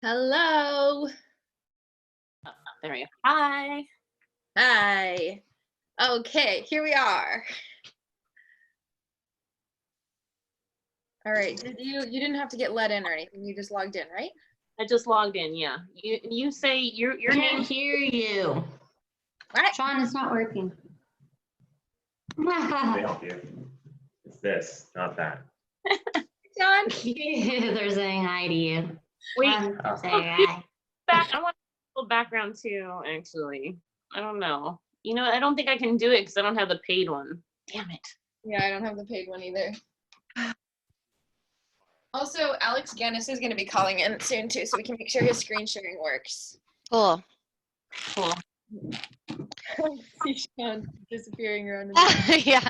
Hello. There we go. Hi. Hi. Okay, here we are. All right. You didn't have to get let in or anything. You just logged in, right? I just logged in. Yeah. You say your Can't name. hear you. What? Sean, it's not working. Let me help you. It's this, not that. John? They're saying hi to you. Wait. Say hi. I want a little background too. Actually, I don't know. You know, I don't think I can do it because I don't have the paid one. Damn it. Yeah, I don't have the paid one either. Also, Alex Gannis is going to be calling in soon too, so we can make sure his screen sharing works. Cool. Cool. See Sean disappearing around. Yeah.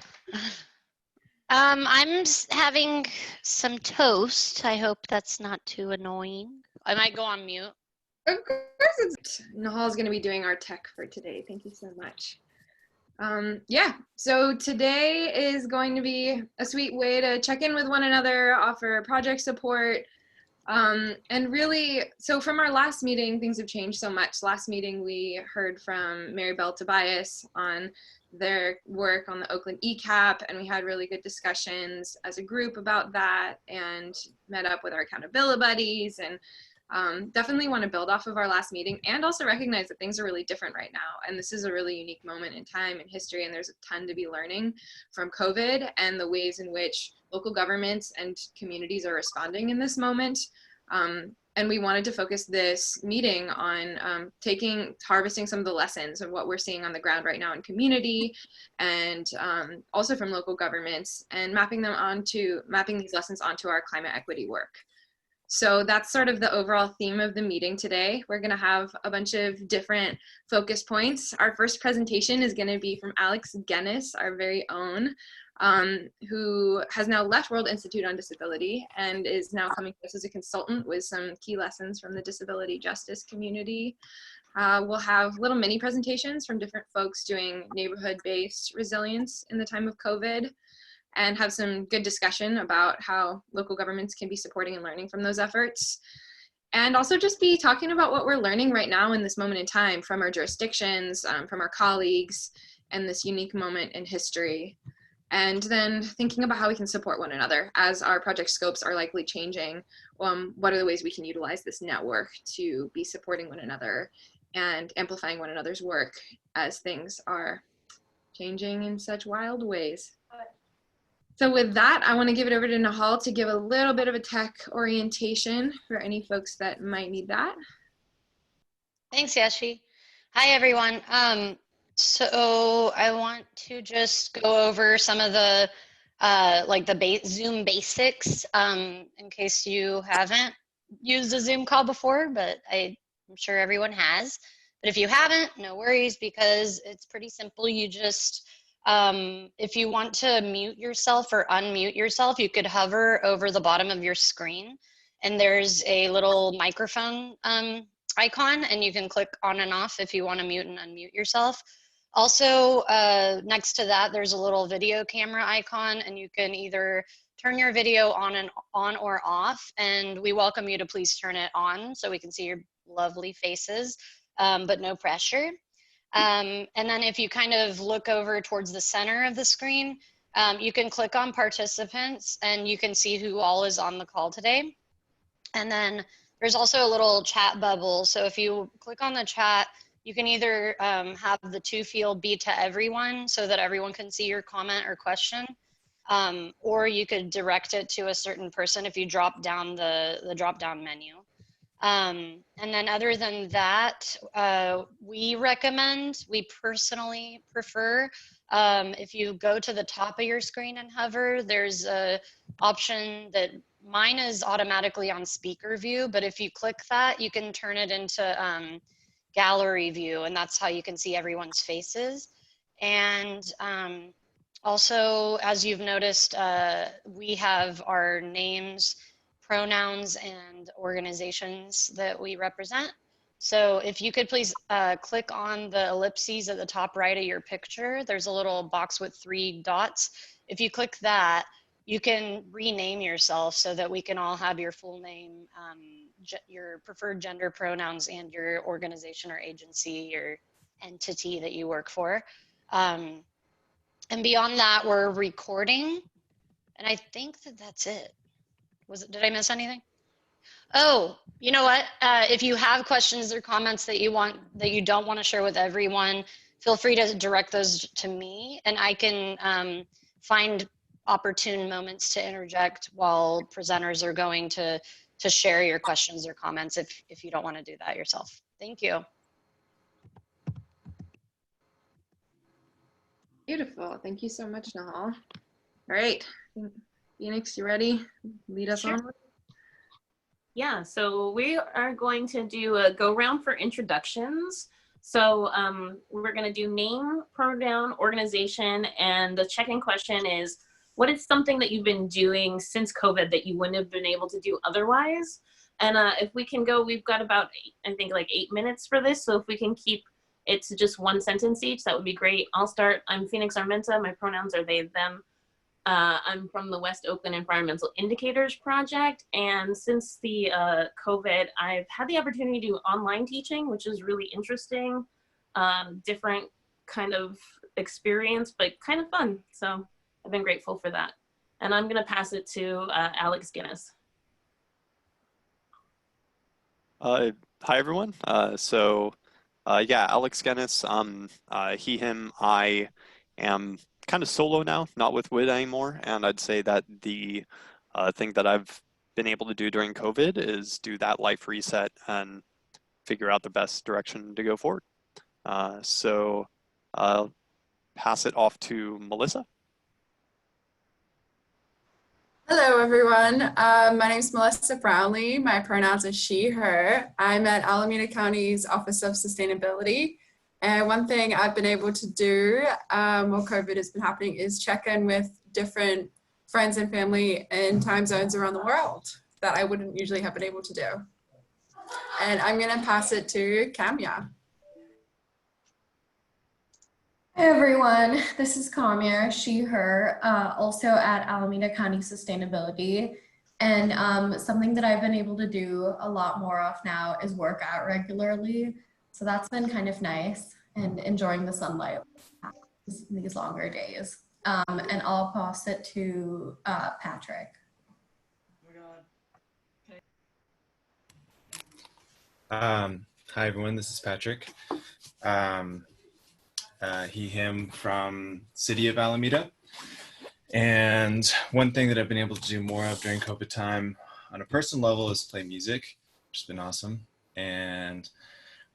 I'm having some toast. I hope that's not too annoying. I might go on mute. Of course it's Nahal's going to be doing our tech for today. Thank you so much. Yeah, so today is going to be a sweet way to check in with one another, offer project support, and really, so from our last meeting, things have changed so much. Last meeting, we heard from Mary Bell Tobias on their work on the Oakland ECAP, and we had really good discussions as a group about that and met up with our accountability buddies and definitely want to build off of our last meeting and also recognize that things are really different right now. And this is a really unique moment in time and history. And there's a ton to be learning from COVID and the ways in which local governments and communities are responding in this moment. And we wanted to focus this meeting on harvesting some of the lessons of what we're seeing on the ground right now in community and also from local governments and mapping these lessons onto our climate equity work. So that's sort of the overall theme of the meeting today. We're going to have a bunch of different focus points. Our first presentation is going to be from Alex Gannis, our very own, who has now left World Institute on Disability and is now coming to us as a consultant with some key lessons from the disability justice community. We'll have little mini presentations from different folks doing neighborhood-based resilience in the time of COVID, and have some good discussion about how local governments can be supporting and learning from those efforts. And also just be talking about what we're learning right now in this moment in time from our jurisdictions, from our colleagues, and this unique moment in history. And then thinking about how we can support one another as our project scopes are likely changing. What are the ways we can utilize this network to be supporting one another and amplifying one another's work as things are changing in such wild ways. So with that, I want to give it over to Nahal to give a little bit of a tech orientation for any folks that might need that. Thanks, Yashi. Hi, everyone. So I want to just go over some of the Zoom basics in case you haven't used a Zoom call before, but I'm sure everyone has. But if you haven't, no worries, because it's pretty simple. You just if you want to mute yourself or unmute yourself, you could hover over the bottom of your screen and there's a little microphone icon, and you can click on and off if you want to mute and unmute yourself. Also, next to that, there's a little video camera icon, and you can either turn your video on or off, and we welcome you to please turn it on so we can see your lovely faces, but no pressure. And then if you kind of look over towards the center of the screen, you can click on participants and you can see who all is on the call today. And then there's also a little chat bubble. So if you click on the chat, you can either have the to field be to everyone so that everyone can see your comment or question, or you could direct it to a certain person if you drop down the drop down menu. And then other than that, we personally prefer, if you go to the top of your screen and hover, there's a option that mine is automatically on speaker view, but if you click that, you can turn it into gallery view, and that's how you can see everyone's faces. And also, as you've noticed, we have our names, pronouns, and organizations that we represent. So if you could please click on the ellipses at the top right of your picture, there's a little box with 3 dots. If you click that, you can rename yourself so that we can all have your full name, your preferred gender pronouns, and your organization or agency or entity that you work for. And beyond that, we're recording. And I think that that's it. Did I miss anything? Oh, you know what? If you have questions or comments that you don't want to share with everyone, feel free to direct those to me, and I can find opportune moments to interject while presenters are going to share your questions or comments if you don't want to do that yourself. Thank you. Beautiful. Thank you so much, Nahal. All right. Phoenix, you ready? Lead us Sure. on. Yeah, so we are going to do a go round for introductions. So we're going to do name, pronoun, organization, and the check-in question is, what is something that you've been doing since COVID that you wouldn't have been able to do otherwise? And if we can go, we've got about, I think, like 8 minutes for this. So if we can keep it to just one sentence each, that would be great. I'll start. I'm Phoenix Armenta. My pronouns are they, them. I'm from the West Oakland Environmental Indicators Project. And since the COVID, I've had the opportunity to do online teaching, which is really interesting, different kind of experience, but kind of fun. So I've been grateful for that. And I'm gonna pass it to Alex Guinness. Hi, everyone. Yeah, Alex Guinness, he, him, I am kind of solo now, not with WID anymore. And I'd say that the thing that I've been able to do during COVID is do that life reset and figure out the best direction to go forward. So I'll pass it off to Melissa. Hello, everyone. My name is Melissa Brownlee. My pronouns are she, her. I'm at Alameda County's Office of Sustainability. And one thing I've been able to do while COVID has been happening is check in with different friends and family in time zones around the world that I wouldn't usually have been able to do. And I'm going to pass it to Kamya. Hey everyone, this is Kamya, she, her, also at Alameda County Sustainability. And something that I've been able to do a lot more of now is work out regularly. So that's been kind of nice and enjoying the sunlight these longer days. And I'll pass it to Patrick. Hi everyone, this is Patrick. He, him from City of Alameda. And one thing that I've been able to do more of during COVID time on a personal level is play music, which has been awesome. And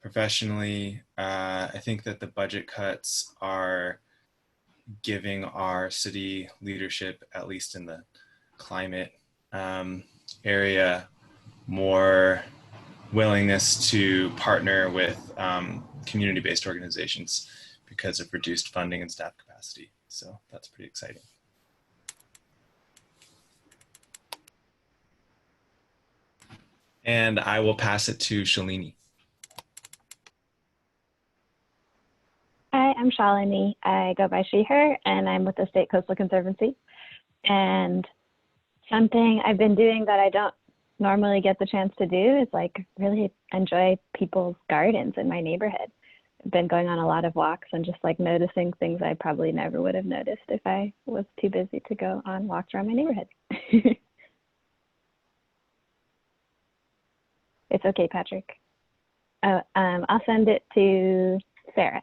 professionally, I think that the budget cuts are giving our city leadership, at least in the climate area, more willingness to partner with community-based organizations because of reduced funding and staff capacity. So that's pretty exciting. And I will pass it to Shalini. Hi, I'm Shalini. I go by she, her, and I'm with the State Coastal Conservancy. And something I've been doing that I don't normally get the chance to do is like really enjoy people's gardens in my neighborhood. I've been going on a lot of walks and just like noticing things I probably never would have noticed if I was too busy to go on walks around my neighborhood. It's okay, Patrick. I'll send it to Sarah.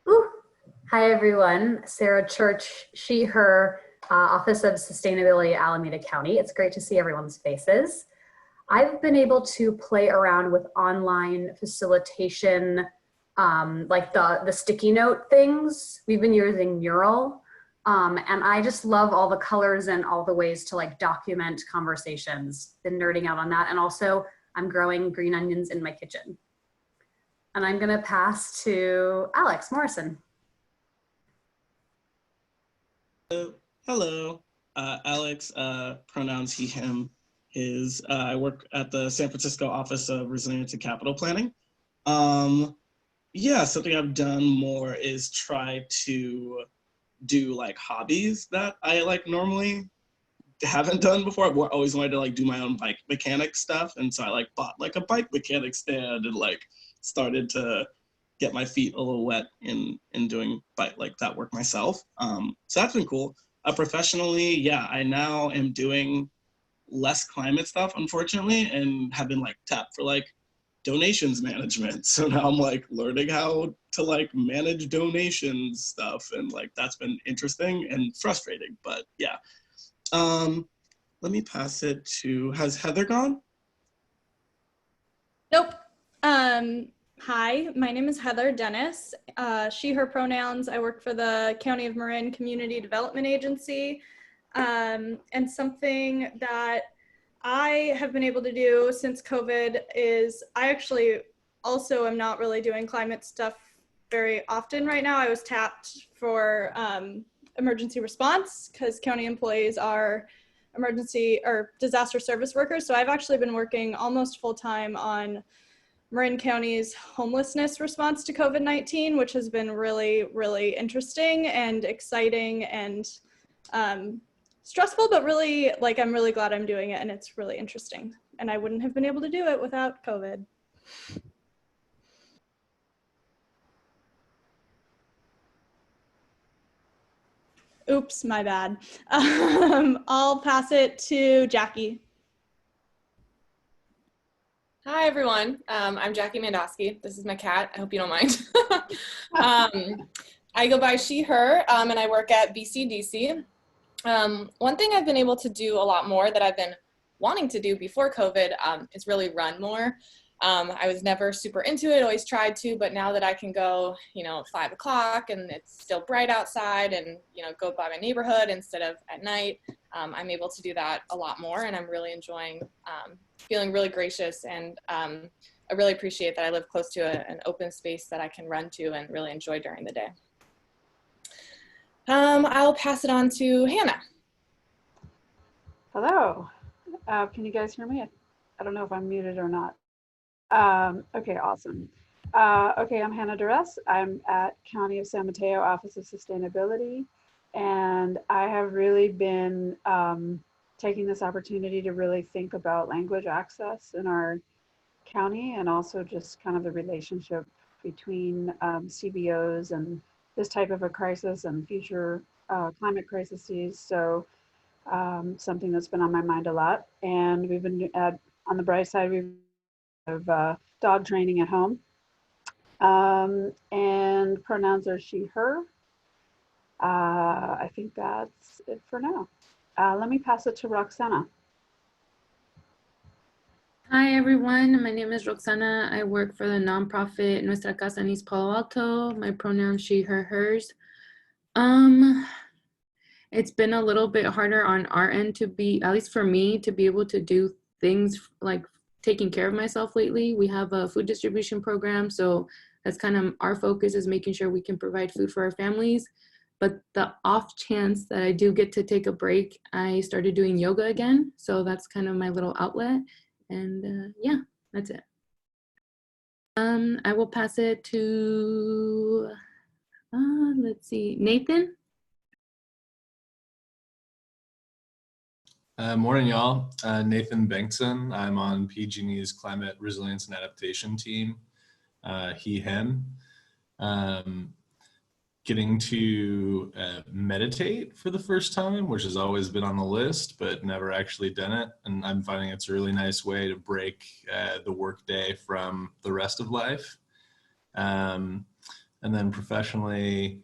Ooh. Hi, everyone. Sarah Church, she, her, Office of Sustainability, Alameda County. It's great to see everyone's faces. I've been able to play around with online facilitation, like the sticky note things. We've been using Mural. And I just love all the colors and all the ways to like document conversations. Been nerding out on that. And also I'm growing green onions in my kitchen. And I'm gonna pass to Alex Morrison. Hello, Alex, pronouns he, him, his. I work at the San Francisco Office of Resilience and Capital Planning. yeah, something I've done more is try to do like hobbies that I like normally haven't done before. I've always wanted to like do my own bike mechanic stuff, and so I like bought like a bike mechanic stand and like started to get my feet a little wet in doing bike like that work myself. So that's been cool. Professionally, yeah, I now am doing less climate stuff, unfortunately, and have been like tapped for like donations management. So now I'm like learning how to like manage donations stuff, and like that's been interesting and frustrating, but yeah. Let me pass it to, has Heather gone? Nope. Hi, my name is Heather Dennis. She, her pronouns. I work for the County of Marin Community Development Agency. And something that I have been able to do since COVID is I actually also am not really doing climate stuff very often right now. I was tapped for emergency response because county employees are emergency or disaster service workers. So I've actually been working almost full time on Marin County's homelessness response to COVID-19, which has been really, really interesting and exciting and stressful, but really, like, I'm really glad I'm doing it and it's really interesting. And I wouldn't have been able to do it without COVID. Oops, my bad. I'll pass it to Jackie. Hi, everyone. I'm Jackie Mandowski. This is my cat. I hope you don't mind. I go by she, her, and I work at BCDC. One thing I've been able to do a lot more that I've been wanting to do before COVID is really run more. I was never super into it, always tried to, but now that I can go, you know, at 5 o'clock and it's still bright outside and, you know, go by my neighborhood instead of at night, I'm able to do that a lot more, and I'm really enjoying feeling really gracious, and I really appreciate that I live close to an open space that I can run to and really enjoy during the day. I'll pass it on to Hannah. Hello. Can you guys hear me? I don't know if I'm muted or not. Okay, awesome. Okay, I'm Hannah Duress. I'm at County of San Mateo Office of Sustainability, and I have really been taking this opportunity to really think about language access in our county, and also just kind of the relationship between CBOs and this type of a crisis and future climate crises. So something that's been on my mind a lot. And we've been on the bright side, we've of dog training at home. And pronouns are she, her. I think that's it for now. Let me pass it to Roxana. Hi everyone, my name is Roxana. I work for the nonprofit Nuestra Casa en East Palo Alto. My pronouns she, her, hers. It's been a little bit harder on our end to be, at least for me, to be able to do things like taking care of myself lately. We have a food distribution program, so that's kind of our focus, is making sure we can provide food for our families. But the off chance that I do get to take a break, I started doing yoga again. So that's kind of my little outlet. And yeah, that's it. I will pass it to, let's see, Nathan. Morning, y'all. Nathan Bengtson. I'm on PG&E's Climate Resilience and Adaptation team, he, him. Getting to meditate for the first time, which has always been on the list, but never actually done it. And I'm finding it's a really nice way to break the workday from the rest of life. And then professionally,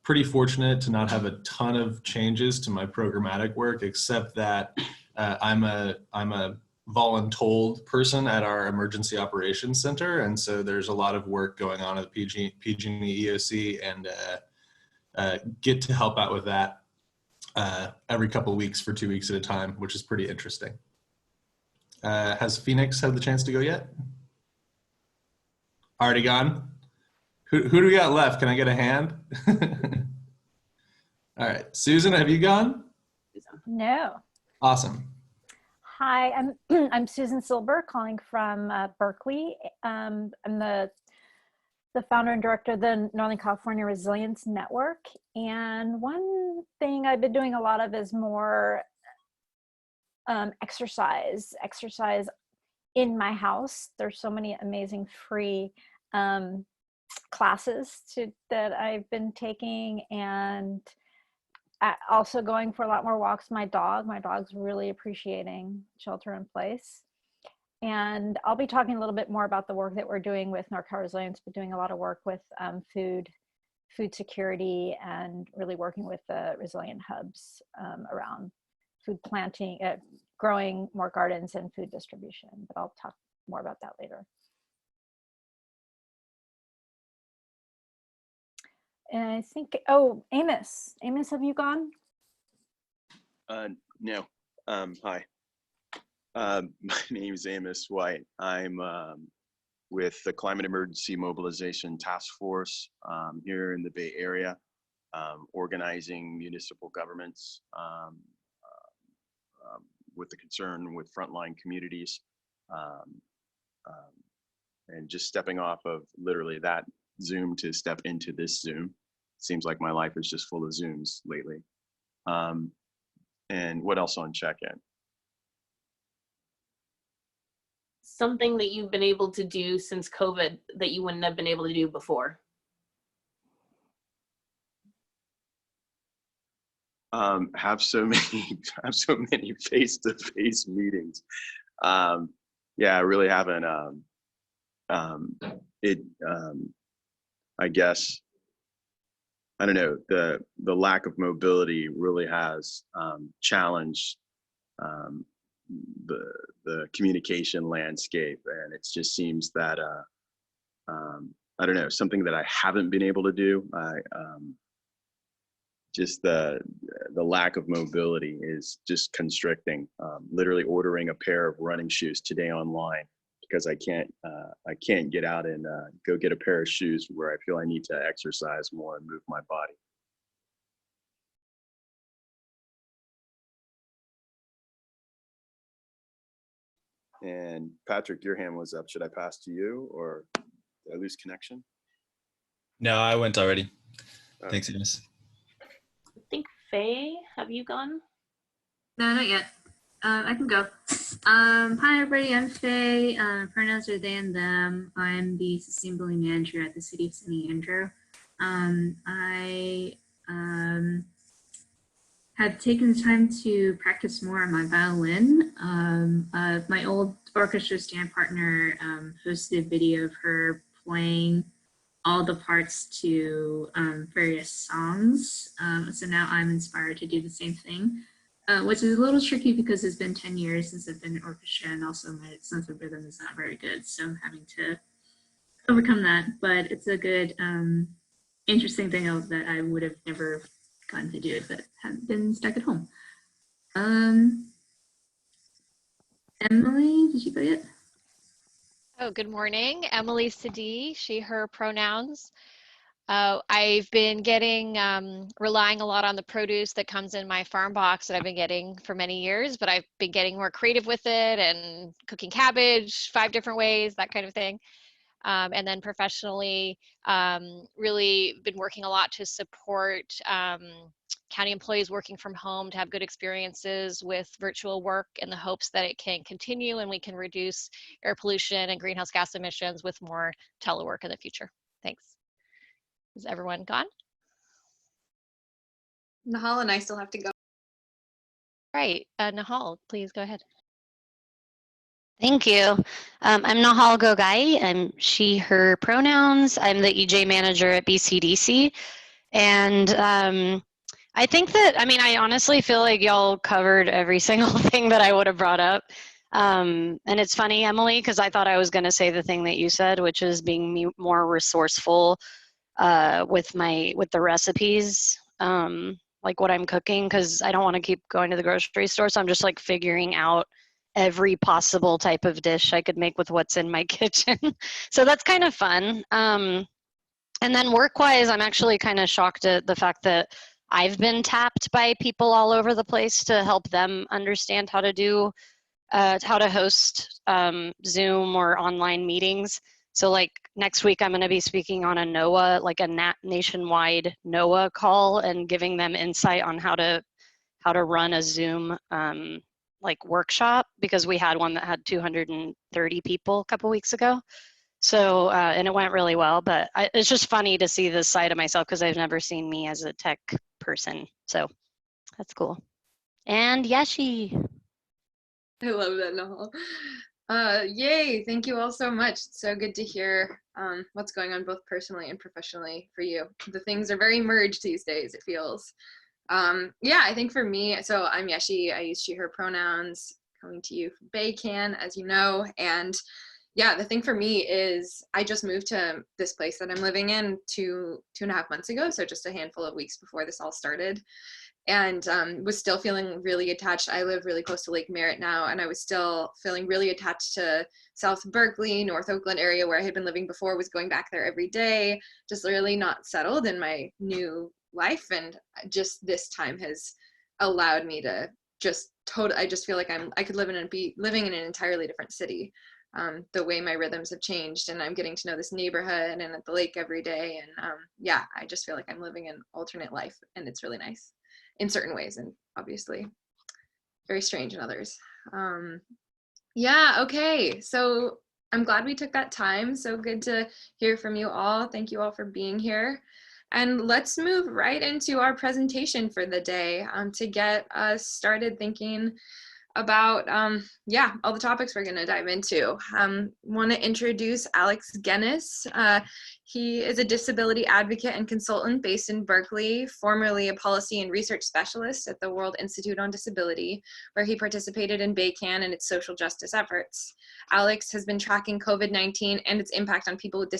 pretty fortunate to not have a ton of changes to my programmatic work, except that I'm a voluntold person at our emergency operations center, and so there's a lot of work going on at the PG&E EOC, and get to help out with that every couple of weeks for 2 weeks at a time, which is pretty interesting. Has Phoenix had the chance to go yet? Already gone? Who do we got left? Can I get a hand? All right, Susan, have you gone? No. Awesome. Hi, I'm Susan Silber, calling from Berkeley. I'm the the founder and director of the Northern California Resilience Network. And one thing I've been doing a lot of is more exercise in my house. There's so many amazing free classes that I've been taking, and also going for a lot more walks. My dog's really appreciating shelter in place. And I'll be talking a little bit more about the work that we're doing with NorCal Resilience, but doing a lot of work with food security, and really working with the resilient hubs around food planting, growing more gardens and food distribution. But I'll talk more about that later. And I think, oh, Amos, have you gone? No. Hi. My name is Amos White. I'm with the Climate Emergency Mobilization Task Force here in the Bay Area, organizing municipal governments with the concern with frontline communities, and just stepping off of literally that Zoom to step into this Zoom. Seems like my life is just full of Zooms lately. And what else on check-in? Something that you've been able to do since COVID that you wouldn't have been able to do before. Have so many face-to-face meetings. Yeah, I really haven't. I guess, I don't know, the lack of mobility really has challenged the communication landscape, and it just seems that I don't know, something that I haven't been able to do. Just the lack of mobility is just constricting. Literally ordering a pair of running shoes today online because I can't get out and go get a pair of shoes where I feel I need to exercise more and move my body. And Patrick, your hand was up. Should I pass to you, or did I lose connection? No, I went already. Thanks, Ines. I think Faye, have you gone? No, not yet. I can go. Hi everybody, I'm Faye. Pronouns are they and them. I'm the sustainability manager at the City of San Andrew. I have taken the time to practice more on my violin. My old orchestra stand partner posted a video of her playing all the parts to various songs. So now I'm inspired to do the same thing, which is a little tricky because it's been 10 years since I've been in orchestra, and also my sense of rhythm is not very good. So I'm having to overcome that, but it's a good, interesting thing that I would have never gotten to do if I hadn't been stuck at home. Emily, did you go yet? Oh, good morning. Emily Sadi, she, her pronouns. I've been relying a lot on the produce that comes in my farm box that I've been getting for many years, but I've been getting more creative with it and cooking cabbage 5 different ways, that kind of thing. And then professionally, really been working a lot to support county employees working from home to have good experiences with virtual work in the hopes that it can continue and we can reduce air pollution and greenhouse gas emissions with more telework in the future. Thanks. Is everyone gone? Nahal and I still have to go. Right, Nahal, please go ahead. Thank you. I'm Nahal Gogai. I'm she, her pronouns. I'm the EJ manager at BCDC. And I think that, I honestly feel like y'all covered every single thing that I would have brought up. And it's funny, Emily, because I thought I was going to say the thing that you said, which is being more resourceful with the recipes, like what I'm cooking, because I don't want to keep going to the grocery store. So I'm just like figuring out every possible type of dish I could make with what's in my kitchen. So that's kind of fun. And then work-wise, I'm actually kind of shocked at the fact that I've been tapped by people all over the place to help them understand how to do, how to host Zoom or online meetings. So like next week, I'm going to be speaking on a NOAA, like a nationwide NOAA call, and giving them insight on how to run a Zoom like workshop, because we had one that had 230 people a couple weeks ago. So, and it went really well, but it's just funny to see this side of myself because I've never seen me as a tech person. So that's cool. And Yashi. I love that, Nahal. Yay, thank you all so much. It's so good to hear what's going on both personally and professionally for you. The things are very merged these days, it feels. Yeah, I think for me, so I'm Yeshi. I use she, her pronouns, coming to you from BayCAN, as you know. And yeah, the thing for me is I just moved to this place that I'm living in two and a half months ago. So just a handful of weeks before this all started. And was still feeling really attached. I live really close to Lake Merritt now, and I was still feeling really attached to South Berkeley, North Oakland area where I had been living before, was going back there every day, just really not settled in my new life. And just this time has allowed me to just I just feel like I could live in and be living in an entirely different city. The way my rhythms have changed, and I'm getting to know this neighborhood and at the lake every day. And yeah, I just feel like I'm living an alternate life, and it's really nice in certain ways, and obviously very strange in others. Yeah, okay, so I'm glad we took that time. So good to hear from you all. Thank you all for being here. And let's move right into our presentation for the day to get us started thinking about yeah, all the topics we're going to dive into. Want to introduce Alex Guinness. He is a disability advocate and consultant based in Berkeley, formerly a policy and research specialist at the World Institute on Disability, where he participated in BayCAN and its social justice efforts. Alex has been tracking COVID-19 and its impact on people with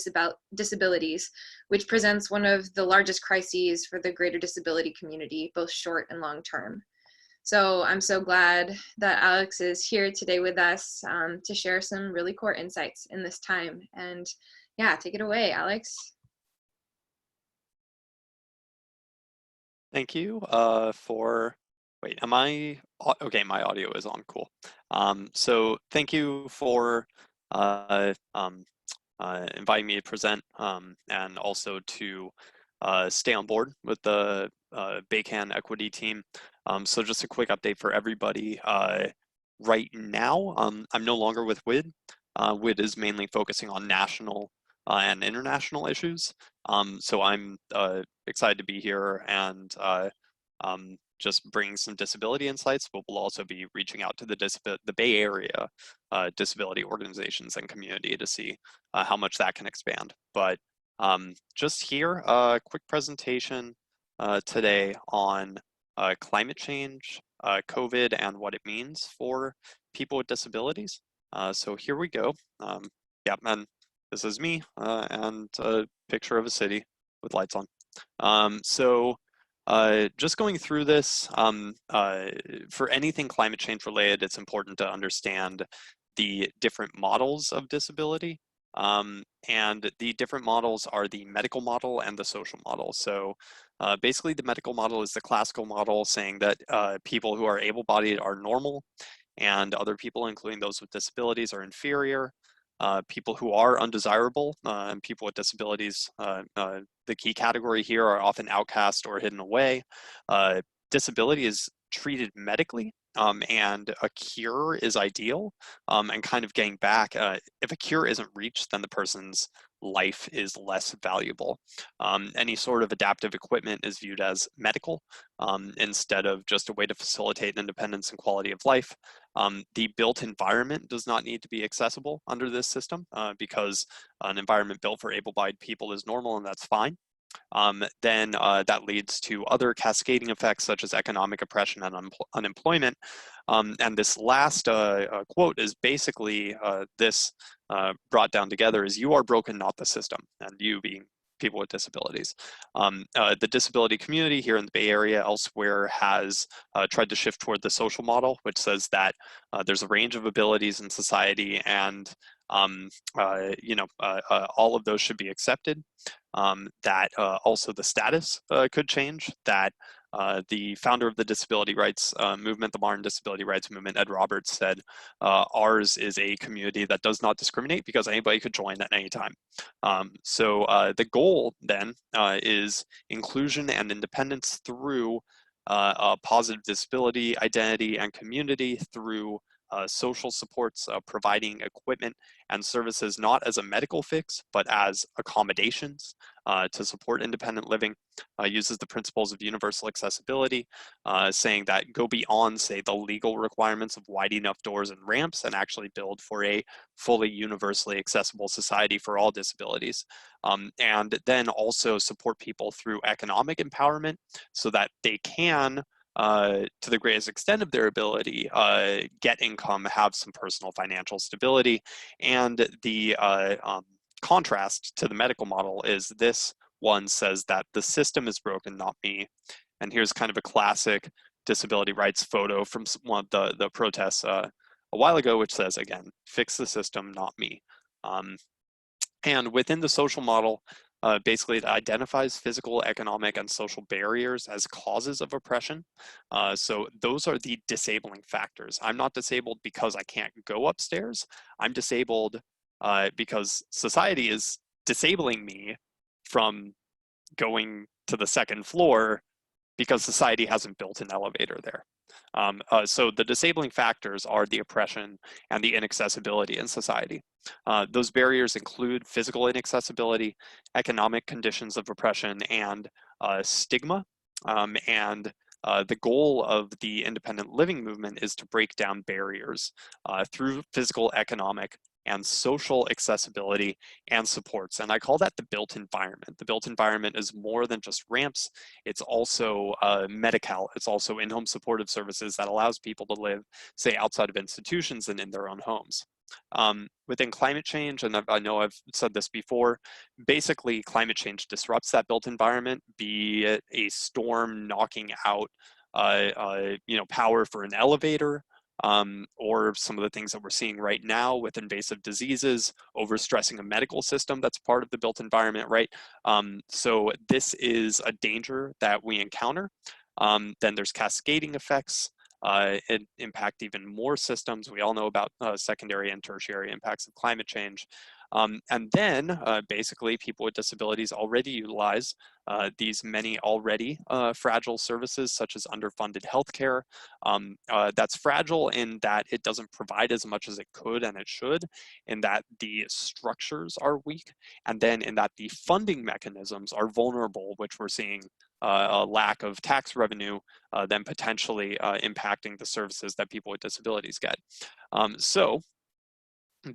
disabilities, which presents one of the largest crises for the greater disability community, both short and long term. So I'm so glad that Alex is here today with us to share some really core insights in this time. And yeah, take it away, Alex. Thank you wait, am I, okay, my audio is on, cool. So thank you for inviting me to present and also to stay on board with the BayCAN equity team. So just a quick update for everybody. Right now, I'm no longer with WID. WID is mainly focusing on national and international issues. So I'm excited to be here and just bringing some disability insights, but we'll also be reaching out to the Bay Area disability organizations and community to see how much that can expand. But just here, a quick presentation today on climate change, COVID, and what it means for people with disabilities. So here we go. Yeah, and this is me and a picture of a city with lights on. So just going through this, for anything climate change related, it's important to understand the different models of disability. And the different models are the medical model and the social model. So basically the medical model is the classical model saying that people who are able-bodied are normal and other people, including those with disabilities, are inferior. People who are undesirable and people with disabilities, the key category here, are often outcast or hidden away. Disability is treated medically, and a cure is ideal. And kind of getting back, if a cure isn't reached, then the person's life is less valuable. Any sort of adaptive equipment is viewed as medical instead of just a way to facilitate independence and quality of life. The built environment does not need to be accessible under this system because an environment built for able-bodied people is normal, and that's fine. Then that leads to other cascading effects such as economic oppression and unemployment. And this last quote is basically this brought down together is you are broken, not the system, and you being people with disabilities. The disability community here in the Bay Area elsewhere has tried to shift toward the social model, which says that there's a range of abilities in society and all of those should be accepted. that also the status could change, that the founder of the disability rights movement, the modern disability rights movement, Ed Roberts, said, ours is a community that does not discriminate because anybody could join at any time. So the goal then is inclusion and independence through positive disability, identity, and community, through social supports, providing equipment and services not as a medical fix, but as accommodations to support independent living, uses the principles of universal accessibility, saying that go beyond, say, the legal requirements of wide enough doors and ramps and actually build for a fully universally accessible society for all disabilities. And then also support people through economic empowerment so that they can, to the greatest extent of their ability, get income, have some personal financial stability. And the contrast to the medical model is this one says that the system is broken, not me. And here's kind of a classic disability rights photo from one of the protests a while ago, which says, again, fix the system, not me. And within the social model, basically it identifies physical, economic, and social barriers as causes of oppression. So those are the disabling factors. I'm not disabled because I can't go upstairs. I'm disabled because society is disabling me from going to the second floor because society hasn't built an elevator there. So the disabling factors are the oppression and the inaccessibility in society. Those barriers include physical inaccessibility, economic conditions of oppression, and stigma. The goal of the independent living movement is to break down barriers through physical, economic, and social accessibility and supports. And I call that the built environment. The built environment is more than just ramps. It's also Medi-Cal. It's also in-home supportive services that allows people to live, say, outside of institutions and in their own homes. Within climate change, and I know I've said this before, basically climate change disrupts that built environment, be it a storm knocking out power for an elevator, or some of the things that we're seeing right now with invasive diseases, overstressing a medical system that's part of the built environment, right? So this is a danger that we encounter. Then there's cascading effects. It impact even more systems. We all know about secondary and tertiary impacts of climate change. And then basically people with disabilities already utilize these many already fragile services such as underfunded healthcare. That's fragile in that it doesn't provide as much as it could and it should, in that the structures are weak, and then in that the funding mechanisms are vulnerable, which we're seeing a lack of tax revenue, then potentially impacting the services that people with disabilities get. So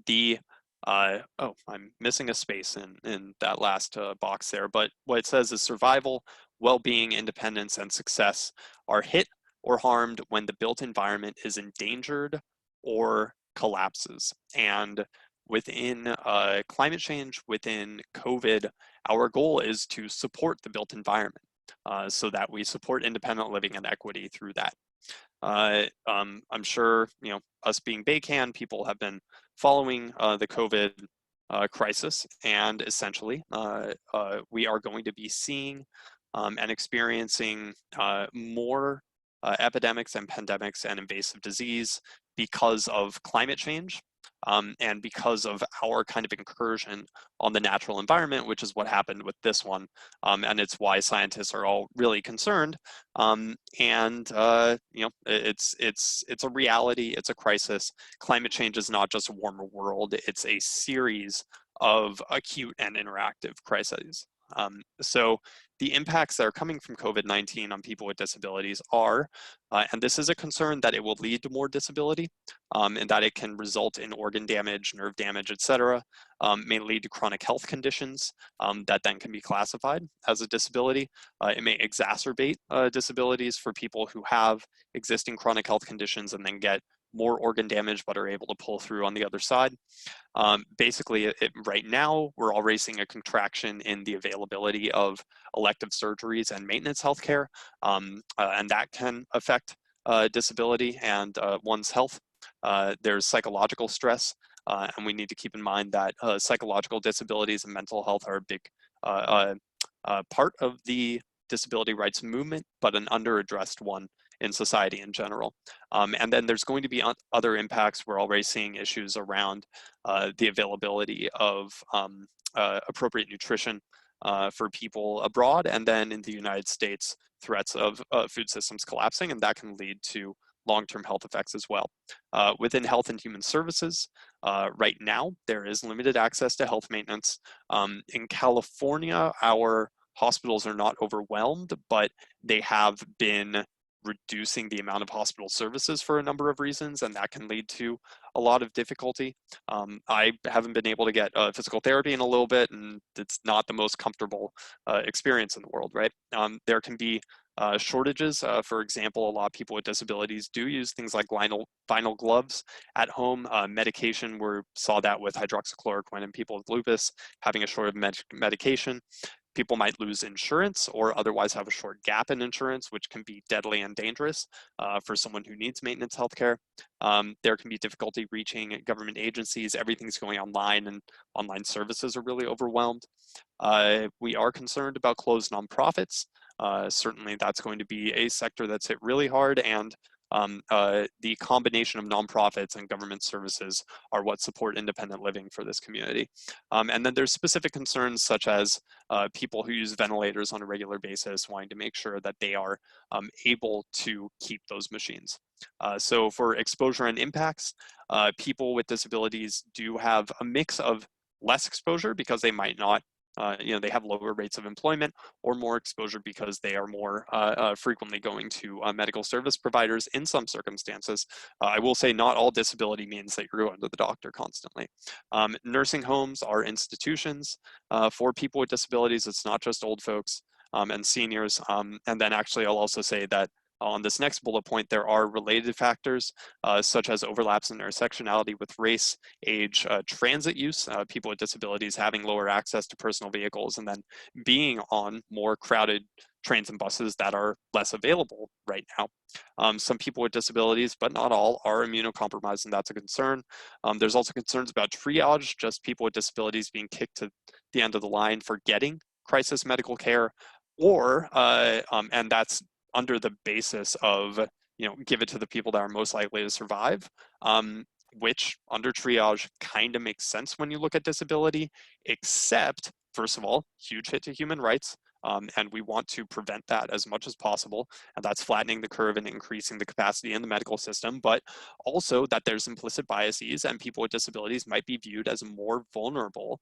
the oh, I'm missing a space in that last box there, but what it says is survival, well-being, independence, and success are hit or harmed when the built environment is endangered or collapses. And within climate change, within COVID, our goal is to support the built environment so that we support independent living and equity through that. I'm sure, us being BayCAN, people have been following the COVID crisis, and essentially we are going to be seeing and experiencing more epidemics and pandemics and invasive disease because of climate change and because of our kind of incursion on the natural environment, which is what happened with this one. And it's why scientists are all really concerned. It's a reality, it's a crisis. Climate change is not just a warmer world, it's a series of acute and interactive crises. So the impacts that are coming from COVID-19 on people with disabilities are, and this is a concern, that it will lead to more disability, and that it can result in organ damage, nerve damage, etc., may lead to chronic health conditions that then can be classified as a disability. It may exacerbate disabilities for people who have existing chronic health conditions and then get more organ damage but are able to pull through on the other side. Basically, right now, we're already seeing a contraction in the availability of elective surgeries and maintenance healthcare, and that can affect disability and one's health. There's psychological stress, and we need to keep in mind that psychological disabilities and mental health are a big part of the disability rights movement, but an under-addressed one in society in general. And then there's going to be other impacts. We're already seeing issues around the availability of appropriate nutrition for people abroad, and then in the United States, threats of food systems collapsing, and that can lead to long-term health effects as well. Within Health and Human Services, right now, there is limited access to health maintenance. In California, our hospitals are not overwhelmed, but they have been reducing the amount of hospital services for a number of reasons, and that can lead to a lot of difficulty. I haven't been able to get physical therapy in a little bit, and it's not the most comfortable experience in the world, right? There can be shortages. For example, a lot of people with disabilities do use things like vinyl gloves at home. Medication, we saw that with hydroxychloroquine in people with lupus, having a shortage of medication. People might lose insurance or otherwise have a short gap in insurance, which can be deadly and dangerous for someone who needs maintenance healthcare. There can be difficulty reaching government agencies. Everything's going online, and online services are really overwhelmed. We are concerned about closed nonprofits. Certainly that's going to be a sector that's hit really hard, and the combination of nonprofits and government services are what support independent living for this community. And then there's specific concerns such as people who use ventilators on a regular basis, wanting to make sure that they are able to keep those machines. So for exposure and impacts, people with disabilities do have a mix of less exposure because they might not they have lower rates of employment, or more exposure because they are more frequently going to medical service providers in some circumstances. I will say not all disability means that you're going to the doctor constantly. Nursing homes are institutions for people with disabilities. It's not just old folks and seniors. And then actually I'll also say that on this next bullet point, there are related factors such as overlaps in intersectionality with race, age, transit use, people with disabilities having lower access to personal vehicles, and then being on more crowded trains and buses that are less available right now. Some people with disabilities, but not all, are immunocompromised, and that's a concern. There's also concerns about triage, just people with disabilities being kicked to the end of the line for getting crisis medical care, or, and that's under the basis of, give it to the people that are most likely to survive, which under triage kind of makes sense when you look at disability, except, first of all, huge hit to human rights. And we want to prevent that as much as possible. And that's flattening the curve and increasing the capacity in the medical system, but also that there's implicit biases, and people with disabilities might be viewed as more vulnerable,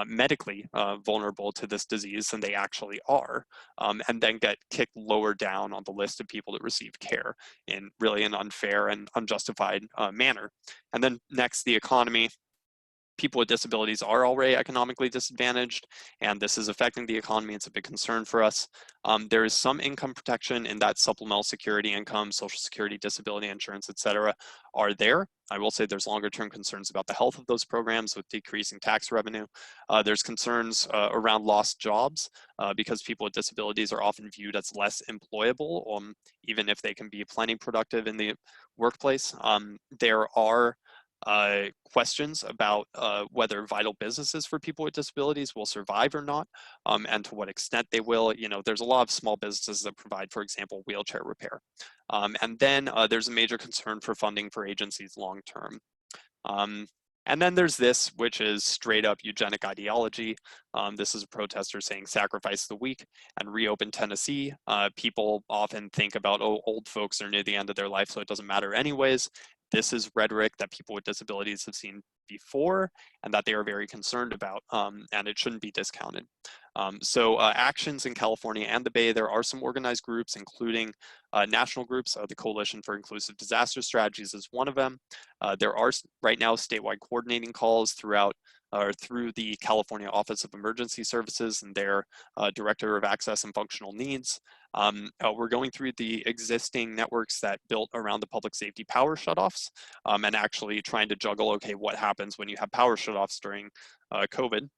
medically vulnerable to this disease than they actually are, and then get kicked lower down on the list of people that receive care in really an unfair and unjustified manner. And then next, the economy. People with disabilities are already economically disadvantaged, and this is affecting the economy. It's a big concern for us. There is some income protection in that supplemental security income, Social Security, disability insurance, etc., are there. I will say there's longer term concerns about the health of those programs with decreasing tax revenue. There's concerns around lost jobs because people with disabilities are often viewed as less employable, even if they can be plenty productive in the workplace. There are questions about whether vital businesses for people with disabilities will survive or not, and to what extent they will. There's a lot of small businesses that provide, for example, wheelchair repair. And then there's a major concern for funding for agencies long term. And then there's this, which is straight up eugenic ideology. This is a protester saying sacrifice the weak and reopen Tennessee. People often think about, oh, old folks are near the end of their life, so it doesn't matter anyways. This is rhetoric that people with disabilities have seen before and that they are very concerned about, and it shouldn't be discounted. So actions in California and the Bay, there are some organized groups, including national groups. The Coalition for Inclusive Disaster Strategies is one of them. There are right now statewide coordinating calls through the California Office of Emergency Services and their Director of Access and Functional Needs. We're going through the existing networks that built around the public safety power shutoffs, and actually trying to juggle, okay, what happens when you have power shutoffs during COVID.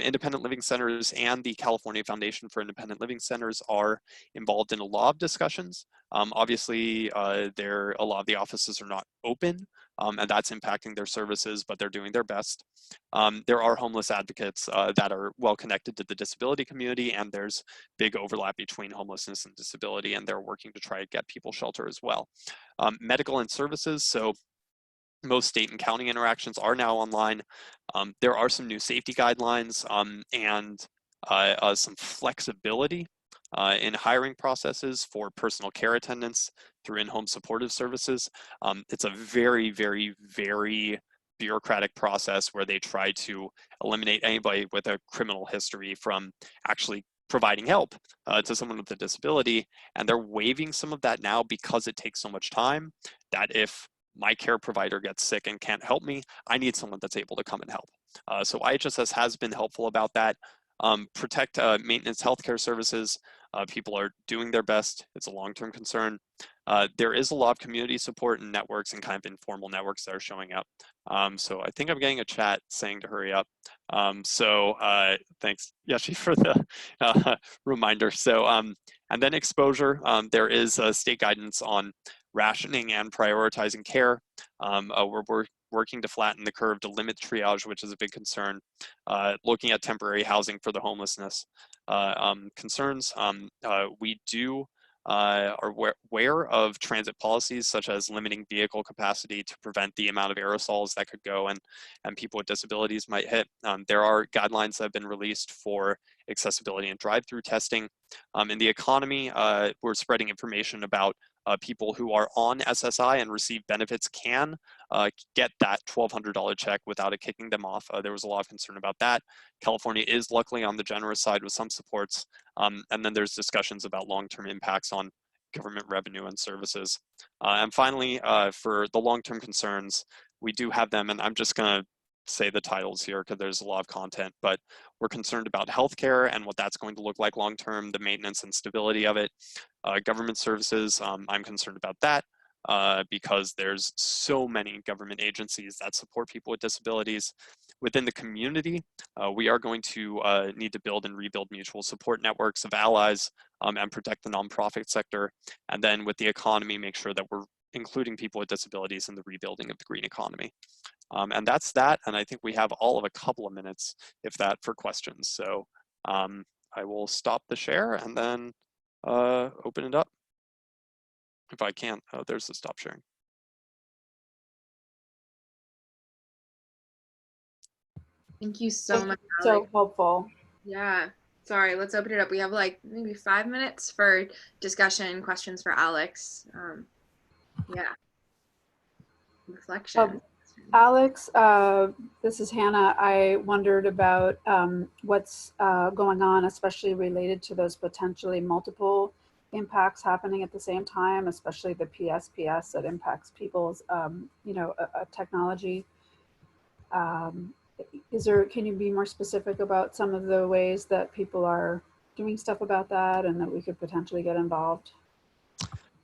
Independent Living Centers and the California Foundation for Independent Living Centers are involved in a lot of discussions. Obviously, a lot of the offices are not open and that's impacting their services, but they're doing their best. There are homeless advocates that are well connected to the disability community, and there's big overlap between homelessness and disability, and they're working to try to get people shelter as well. Medical and services, so most state and county interactions are now online. There are some new safety guidelines and some flexibility in hiring processes for personal care attendants through in-home supportive services. It's a very, very, very bureaucratic process where they try to eliminate anybody with a criminal history from actually providing help to someone with a disability. And they're waiving some of that now because it takes so much time that if my care provider gets sick and can't help me, I need someone that's able to come and help. So IHSS has been helpful about that. Protect maintenance healthcare services. People are doing their best. It's a long-term concern. There is a lot of community support and networks and kind of informal networks that are showing up. So I think I'm getting a chat saying to hurry up. Thanks, Yashi, for the reminder. So, and then exposure. There is state guidance on rationing and prioritizing care. We're working to flatten the curve to limit triage, which is a big concern. Looking at temporary housing for the homelessness concerns. We are aware of transit policies such as limiting vehicle capacity to prevent the amount of aerosols that could go and people with disabilities might hit. There are guidelines that have been released for accessibility and drive-through testing. In the economy, we're spreading information about people who are on SSI and receive benefits can get that $1,200 check without it kicking them off. There was a lot of concern about that. California is luckily on the generous side with some supports. And then there's discussions about long-term impacts on government revenue and services. And finally, for the long-term concerns, we do have them, and I'm just going to say the titles here because there's a lot of content, but we're concerned about healthcare and what that's going to look like long-term, the maintenance and stability of it. Government services, I'm concerned about that because there's so many government agencies that support people with disabilities. Within the community, we are going to need to build and rebuild mutual support networks of allies and protect the nonprofit sector. And then with the economy, make sure that we're including people with disabilities in the rebuilding of the green economy. And that's that. And I think we have all of a couple of minutes, if that, for questions. So I will stop the share and then open it up. If I can, there's the stop sharing. Thank you so much. So helpful. Yeah. Sorry, let's open it up. We have like maybe 5 minutes for discussion, questions for Alex. Yeah. Reflection. Alex, this is Hannah. I wondered about what's going on, especially related to those potentially multiple impacts happening at the same time, especially the PSPS that impacts people's, technology. Can you be more specific about some of the ways that people are doing stuff about that and that we could potentially get involved?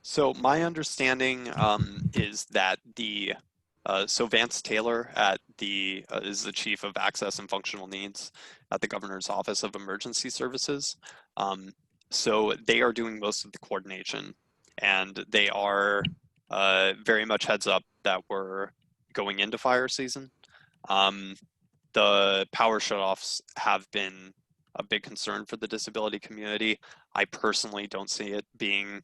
So my understanding is that so Vance Taylor is the Chief of Access and Functional Needs at the Governor's Office of Emergency Services. So they are doing most of the coordination, and they are very much heads up that we're going into fire season. The power shutoffs have been a big concern for the disability community. I personally don't see it being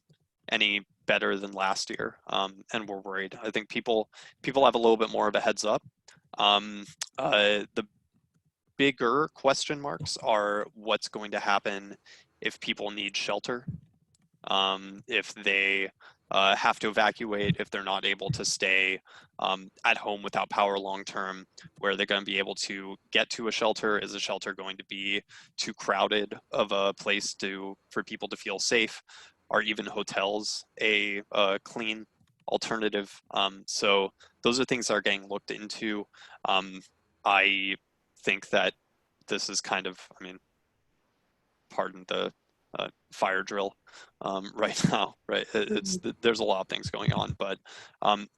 any better than last year, and we're worried. I think people have a little bit more of a heads up. The bigger question marks are what's going to happen if people need shelter, if they have to evacuate, if they're not able to stay at home without power long term, where they're going to be able to get to a shelter. Is a shelter going to be too crowded of a place for people to feel safe? Are even hotels a clean alternative? So those are things that are getting looked into. I think that this is kind of, pardon the fire drill right now, right? There's a lot of things going on, but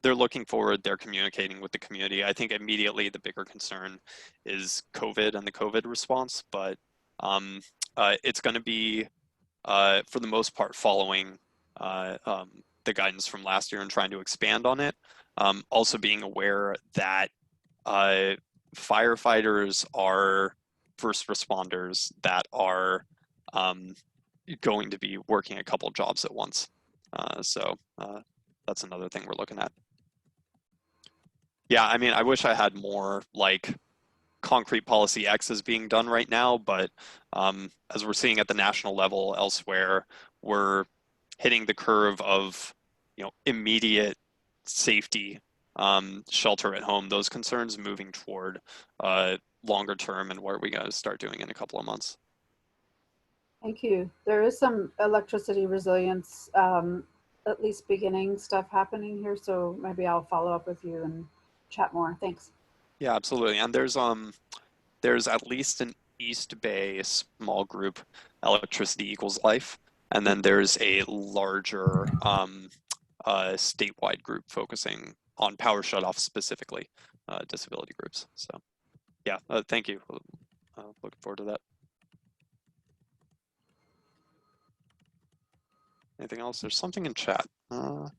they're looking forward, they're communicating with the community. I think immediately the bigger concern is COVID and the COVID response, but it's going to be, for the most part, following the guidance from last year and trying to expand on it. Also being aware that firefighters are first responders that are going to be working a couple jobs at once. So that's another thing we're looking at. Yeah, I mean, I wish I had more like concrete policy X is being done right now, but as we're seeing at the national level elsewhere, we're hitting the curve of, you know, immediate safety, shelter at home, those concerns moving toward longer term and what are we going to start doing in a couple of months. Thank you. There is some electricity resilience, at least beginning stuff happening here. So maybe I'll follow up with you and chat more. Thanks. Yeah, absolutely. And there's at least an East Bay small group, Electricity Equals Life, and then there's a larger statewide group focusing on power shutoffs specifically, disability groups. So yeah, thank you. Looking forward to that. Anything else? There's something in chat. All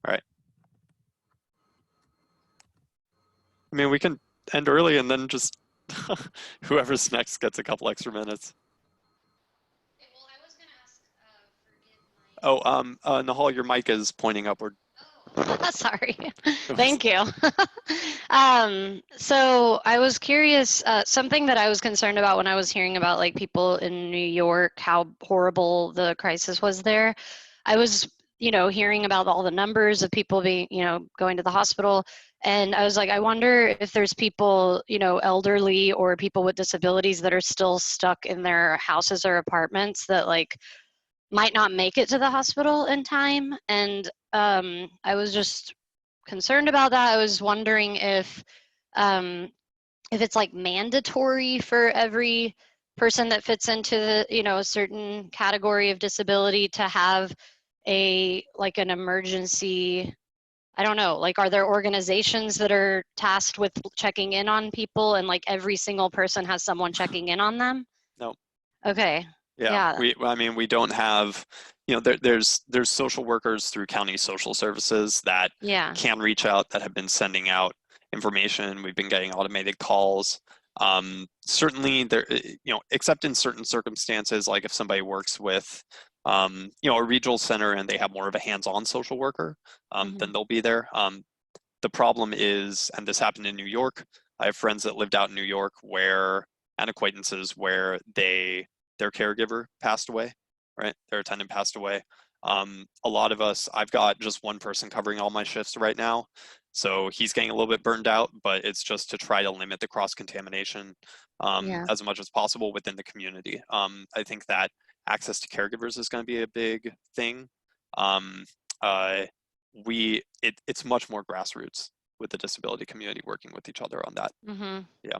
right. I mean, we can end early and then just whoever's next gets a couple extra minutes. Oh, Nahal, your mic is pointing upward. Sorry. Thank you. So I was curious, something that I was concerned about when I was hearing about like people in New York, how horrible the crisis was there. I was, you know, hearing about all the numbers of people being, you know, going to the hospital. And I was like, I wonder if there's people, you know, elderly or people with disabilities that are still stuck in their houses or apartments that like might not make it to the hospital in time. And I was just concerned about that. I was wondering if it's like mandatory for every person that fits into the, you know, a certain category of disability to have like an emergency, I don't know, like are there organizations that are tasked with checking in on people and like every single person has someone checking in on them? No. Okay. Yeah, I mean, we don't have, you know, there's social workers through county social services that can reach out, that have been sending out information. We've been getting automated calls. Certainly there, you know, except in certain circumstances, like if somebody works with, you know, a regional center and they have more of a hands-on social worker, then they'll be there. The problem is, and this happened in New York, I have friends that lived out in New York and acquaintances where their caregiver passed away, right? Their attendant passed away. A lot of us, I've got just one person covering all my shifts right now. So he's getting a little bit burned out, but it's just to try to limit the cross-contamination as much as possible within the community. I think that access to caregivers is going to be a big thing. It's much more grassroots with the disability community working with each other on that. Yeah.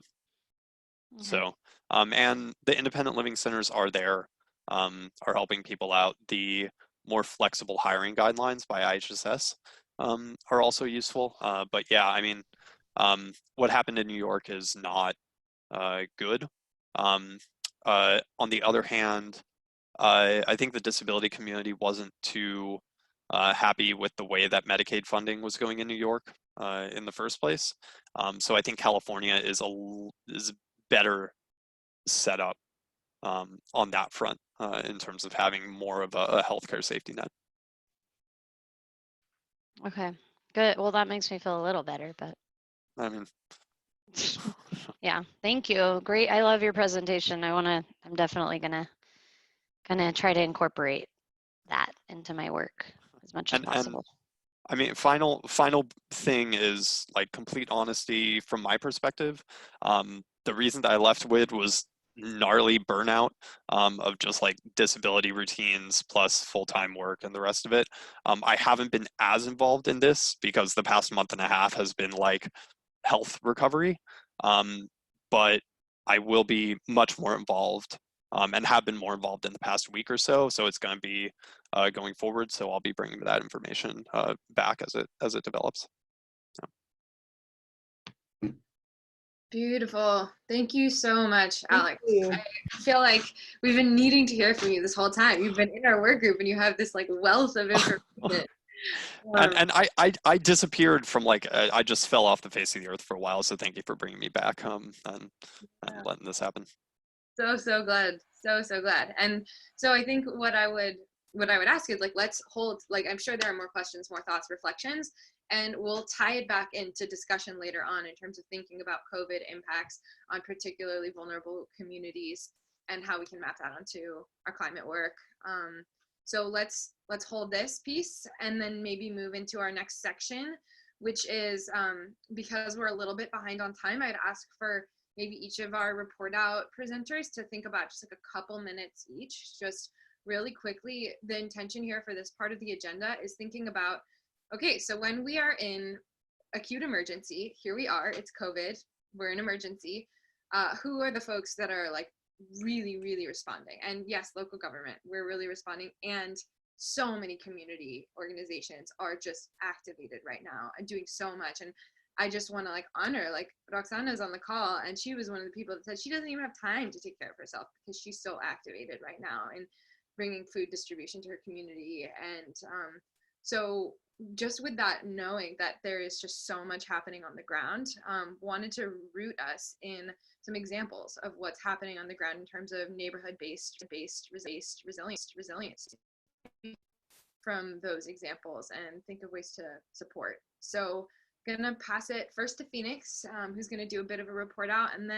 So, and the independent living centers are there, are helping people out. The more flexible hiring guidelines by IHSS are also useful. But yeah, I mean, what happened in New York is not good. On the other hand, I think the disability community wasn't too happy with the way that Medicaid funding was going in New York in the first place. So I think California is better set up on that front in terms of having more of a healthcare safety net. Okay, good. Well, that makes me feel a little better, but I mean, yeah, thank you. Great. I love your presentation. I'm definitely gonna try to incorporate that into my work as much as possible. I mean, final thing is like complete honesty from my perspective. The reason that I left WID was gnarly burnout of just like disability routines plus full-time work and the rest of it. I haven't been as involved in this because the past month and a half has been like health recovery, but I will be much more involved and have been more involved in the past week or so. So it's going to be going forward. So I'll be bringing that information back as it develops. Beautiful. Thank you so much, Alex. I feel like we've been needing to hear from you this whole time. You've been in our work group and you have this like wealth of information. And I disappeared from like I just fell off the face of the earth for a while. So thank you for bringing me back and letting this happen. So glad, so glad. And so I think what I would ask is like, let's hold, like, I'm sure there are more questions, more thoughts, reflections, and we'll tie it back into discussion later on in terms of thinking about COVID impacts on particularly vulnerable communities and how we can map that onto our climate work. So let's hold this piece and then maybe move into our next section, which is because we're a little bit behind on time, I'd ask for maybe each of our report out presenters to think about just like a couple minutes each, just really quickly. The intention here for this part of the agenda is thinking about, okay, so when we are in acute emergency, here we are, it's COVID, we're in emergency, who are the folks that are like really responding? And yes, local government, we're really responding, and so many community organizations are just activated right now and doing so much. And I just want to like honor, like Roxana's on the call, and she was one of the people that said she doesn't even have time to take care of herself because she's so activated right now in bringing food distribution to her community. And so just with that, knowing that there is just so much happening on the ground, wanted to root us in some examples of what's happening on the ground in terms of neighborhood-based resilience from those examples, and think of ways to support. So gonna pass it first to Phoenix, who's gonna do a bit of a report out, and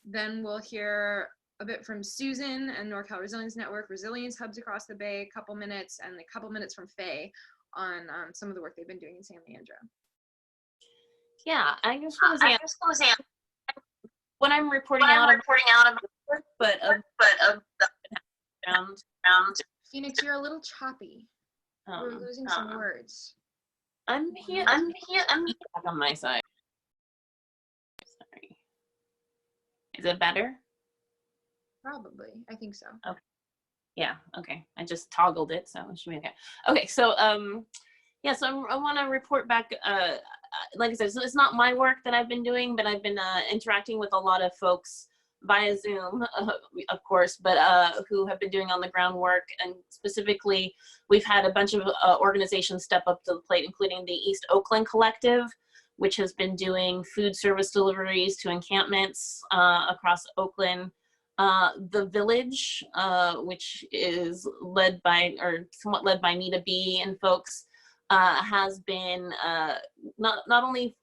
then we'll hear a bit from Susan and NorCal Resilience Network, resilience hubs across the Bay, a couple minutes, and a couple minutes from Faye on some of the work they've been doing in San Leandro. Yeah, I just want to say, when I'm reporting out of work, but Phoenix, you're a little choppy. We're losing some words. I'm here on my side. Sorry. Is it better? Probably, I think so. Okay. Yeah, okay. I just toggled it, so it should be okay. Okay, so yeah, so I want to report back. Like I said, so it's not my work that I've been doing, but I've been interacting with a lot of folks via Zoom, of course, but who have been doing on the ground work. And specifically, we've had a bunch of organizations step up to the plate, including the East Oakland Collective, which has been doing food service deliveries to encampments across Oakland. The Village, which is led by, or somewhat led by Nita B and folks, has been not only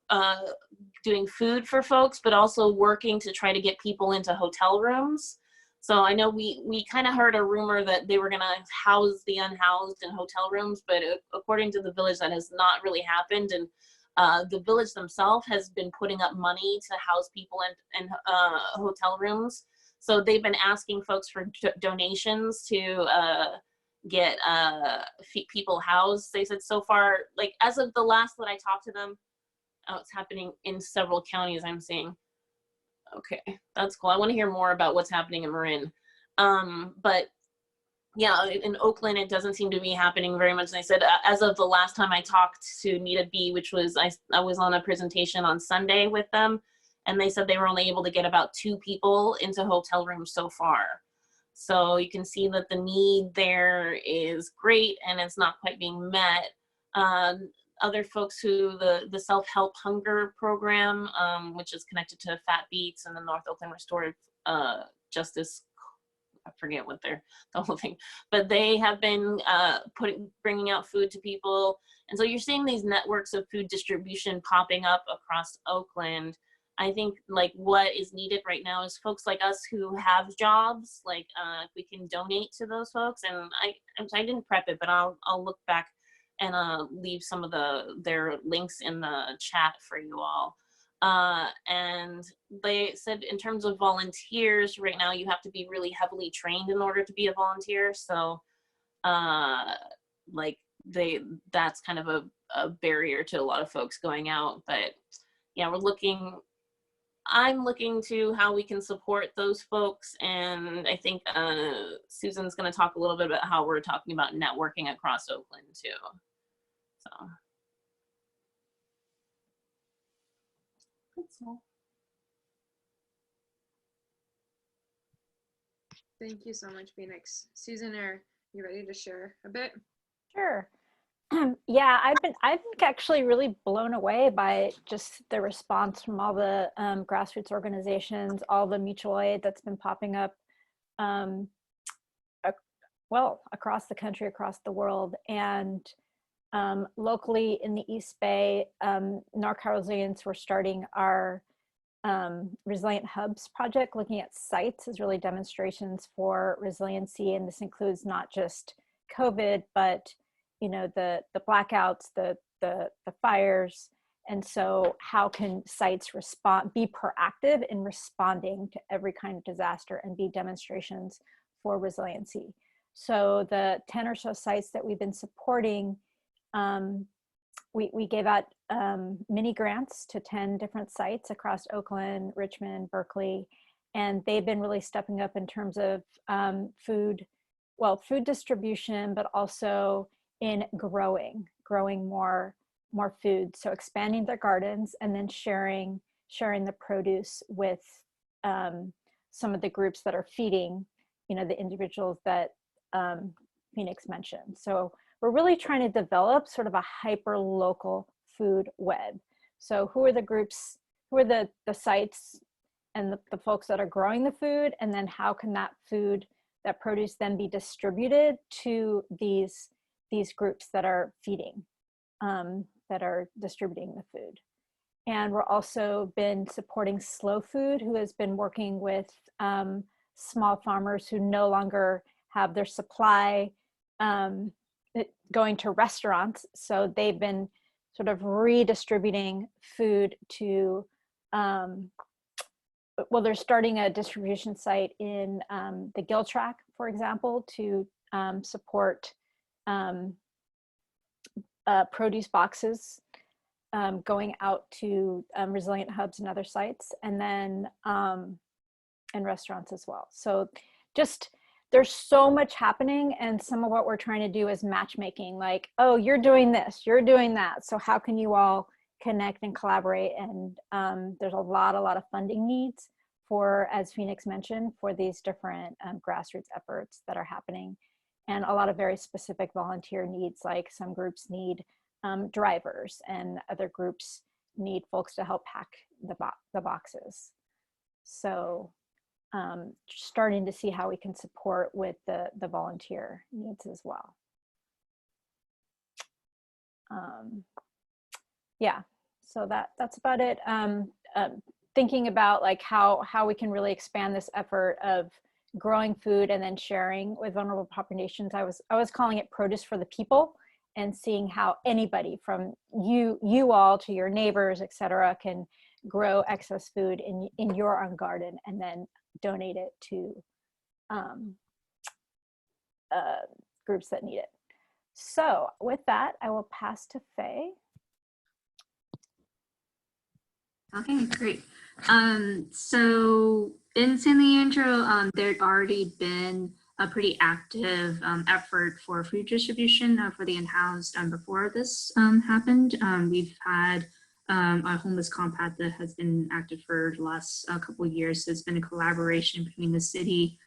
doing food for folks, but also working to try to get people into hotel rooms. So I know we kind of heard a rumor that they were gonna house the unhoused in hotel rooms, but according to the Village, that has not really happened. And the Village themselves has been putting up money to house people in hotel rooms. So they've been asking folks for donations to get people housed. They said so far, like as of the last that I talked to them, it's happening in several counties, I'm seeing. Okay, that's cool. I want to hear more about what's happening in Marin. But yeah, in Oakland, it doesn't seem to be happening very much. And I said, as of the last time I talked to Nita B, which was, I was on a presentation on Sunday with them, and they said they were only able to get about 2 people into hotel rooms so far. So you can see that the need there is great and it's not quite being met. Other folks who, the Self-Help Hunger Program, which is connected to Fat Beats and the North Oakland Restorative Justice, I forget what they're, the whole thing, but they have been bringing out food to people. And so you're seeing these networks of food distribution popping up across Oakland. I think like what is needed right now is folks like us who have jobs, like if we can donate to those folks. And I didn't prep it, but I'll look back and leave some of their links in the chat for you all. And they said in terms of volunteers, right now you have to be really heavily trained in order to be a volunteer. So like that's kind of a barrier to a lot of folks going out. But yeah, I'm looking to how we can support those folks. And I think Susan's going to talk a little bit about how we're talking about networking across Oakland too. So that's all. Thank you so much, Phoenix. Susan, are you ready to share a bit? Sure. Yeah, I've been actually really blown away by just the response from all the grassroots organizations, all the mutual aid that's been popping up, um, well, across the country, across the world, and locally in the East Bay, NorCal Resilience, we're starting our Resilient Hubs project, looking at sites as really demonstrations for resiliency, and this includes not just COVID, but the blackouts, the fires, and so how can sites be proactive in responding to every kind of disaster and be demonstrations for resiliency. So the 10 or so sites that we've been supporting, we gave out mini grants to 10 different sites across Oakland, Richmond, Berkeley, and they've been really stepping up in terms of food distribution, but also in growing more food. So expanding their gardens and then sharing the produce with some of the groups that are feeding, the individuals that Phoenix mentioned. So we're really trying to develop sort of a hyper local food web. So who are the groups, who are the sites and the folks that are growing the food, and then how can that produce then be distributed to these groups that are feeding, that are distributing the food. And we're also been supporting Slow Food, who has been working with small farmers who no longer have their supply going to restaurants. So they've been sort of redistributing food to, they're starting a distribution site in the Gill Track, for example, to support produce boxes going out to Resilient Hubs and other sites, and then and restaurants as well. So just, there's so much happening, and some of what we're trying to do is matchmaking, like, oh, you're doing this, you're doing that, so how can you all connect and collaborate? And there's a lot of funding needs for, as Phoenix mentioned, for these different grassroots efforts that are happening, and a lot of very specific volunteer needs, like some groups need drivers, and other groups need folks to help pack the boxes. So starting to see how we can support with the volunteer needs as well. Yeah, so that's about it. Thinking about like how we can really expand this effort of growing food and then sharing with vulnerable populations. I was calling it produce for the people, and seeing how anybody from you all to your neighbors, et cetera, can grow excess food in your own garden and then donate it to groups that need it. So with that, I will pass to Faye. Okay, great. So in San Leandro, there'd already been a pretty active effort for food distribution for the unhoused before this happened. We've had a homeless compact that has been active for the last couple of years. So it's been a collaboration between the city,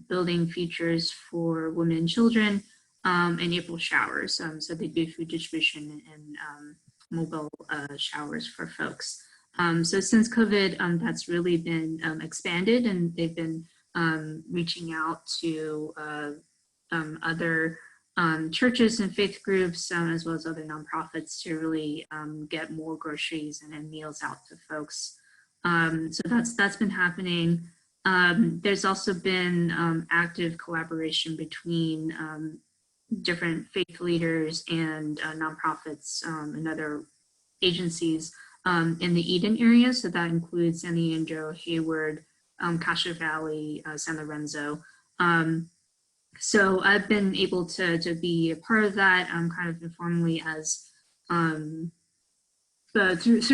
building features for women and children, and April showers. So they do food distribution and mobile showers for folks. So since COVID, that's really been expanded, and they've been reaching out to other churches and faith groups, as well as other nonprofits, to really get more groceries and meals out to folks. So that's been happening. There's also been active collaboration between different faith leaders and nonprofits and other agencies in the Eden area. So that includes San Leandro, Hayward, Castro Valley, San Lorenzo. So I've been able to be a part of that kind of informally as through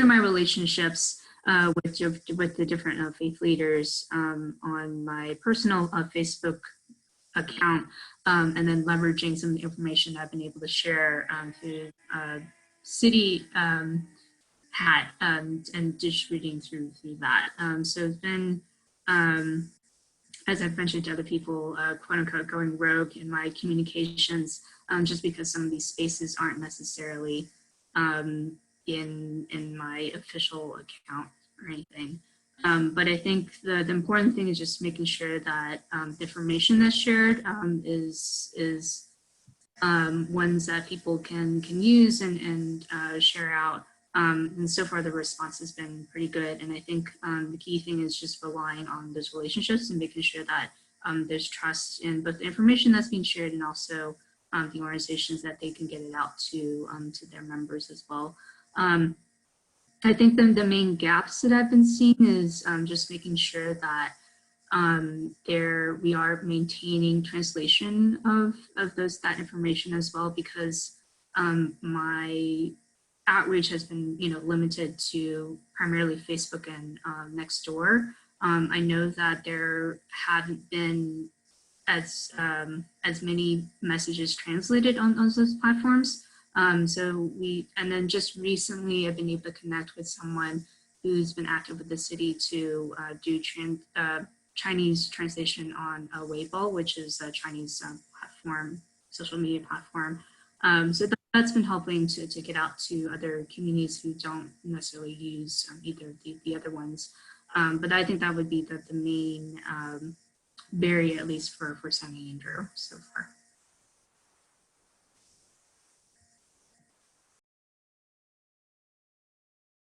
my relationships with the different faith leaders on my personal Facebook account, and then leveraging some of the information that I've been able to share through city hat and distributing through that. So it's been, as I've mentioned to other people, quote unquote, going rogue in my communications, just because some of these spaces aren't necessarily in my official account or anything. But I think the important thing is just making sure that the information that's shared is ones that people can use and share out. And so far the response has been pretty good. And I think the key thing is just relying on those relationships and making sure that there's trust in both the information that's being shared and also the organizations that they can get it out to their members as well. I think the main gaps that I've been seeing is just making sure that we are maintaining translation of that information as well, because my outreach has been limited to primarily Facebook and Nextdoor. I know that there haven't been as many messages translated on those platforms. And then just recently I've been able to connect with someone who's been active with the city to do Chinese translation on Weibo, which is a Chinese platform, social media platform. So that's been helping to get out to other communities who don't necessarily use either of the other ones. But I think that would be the main barrier, at least for San Andrew so far.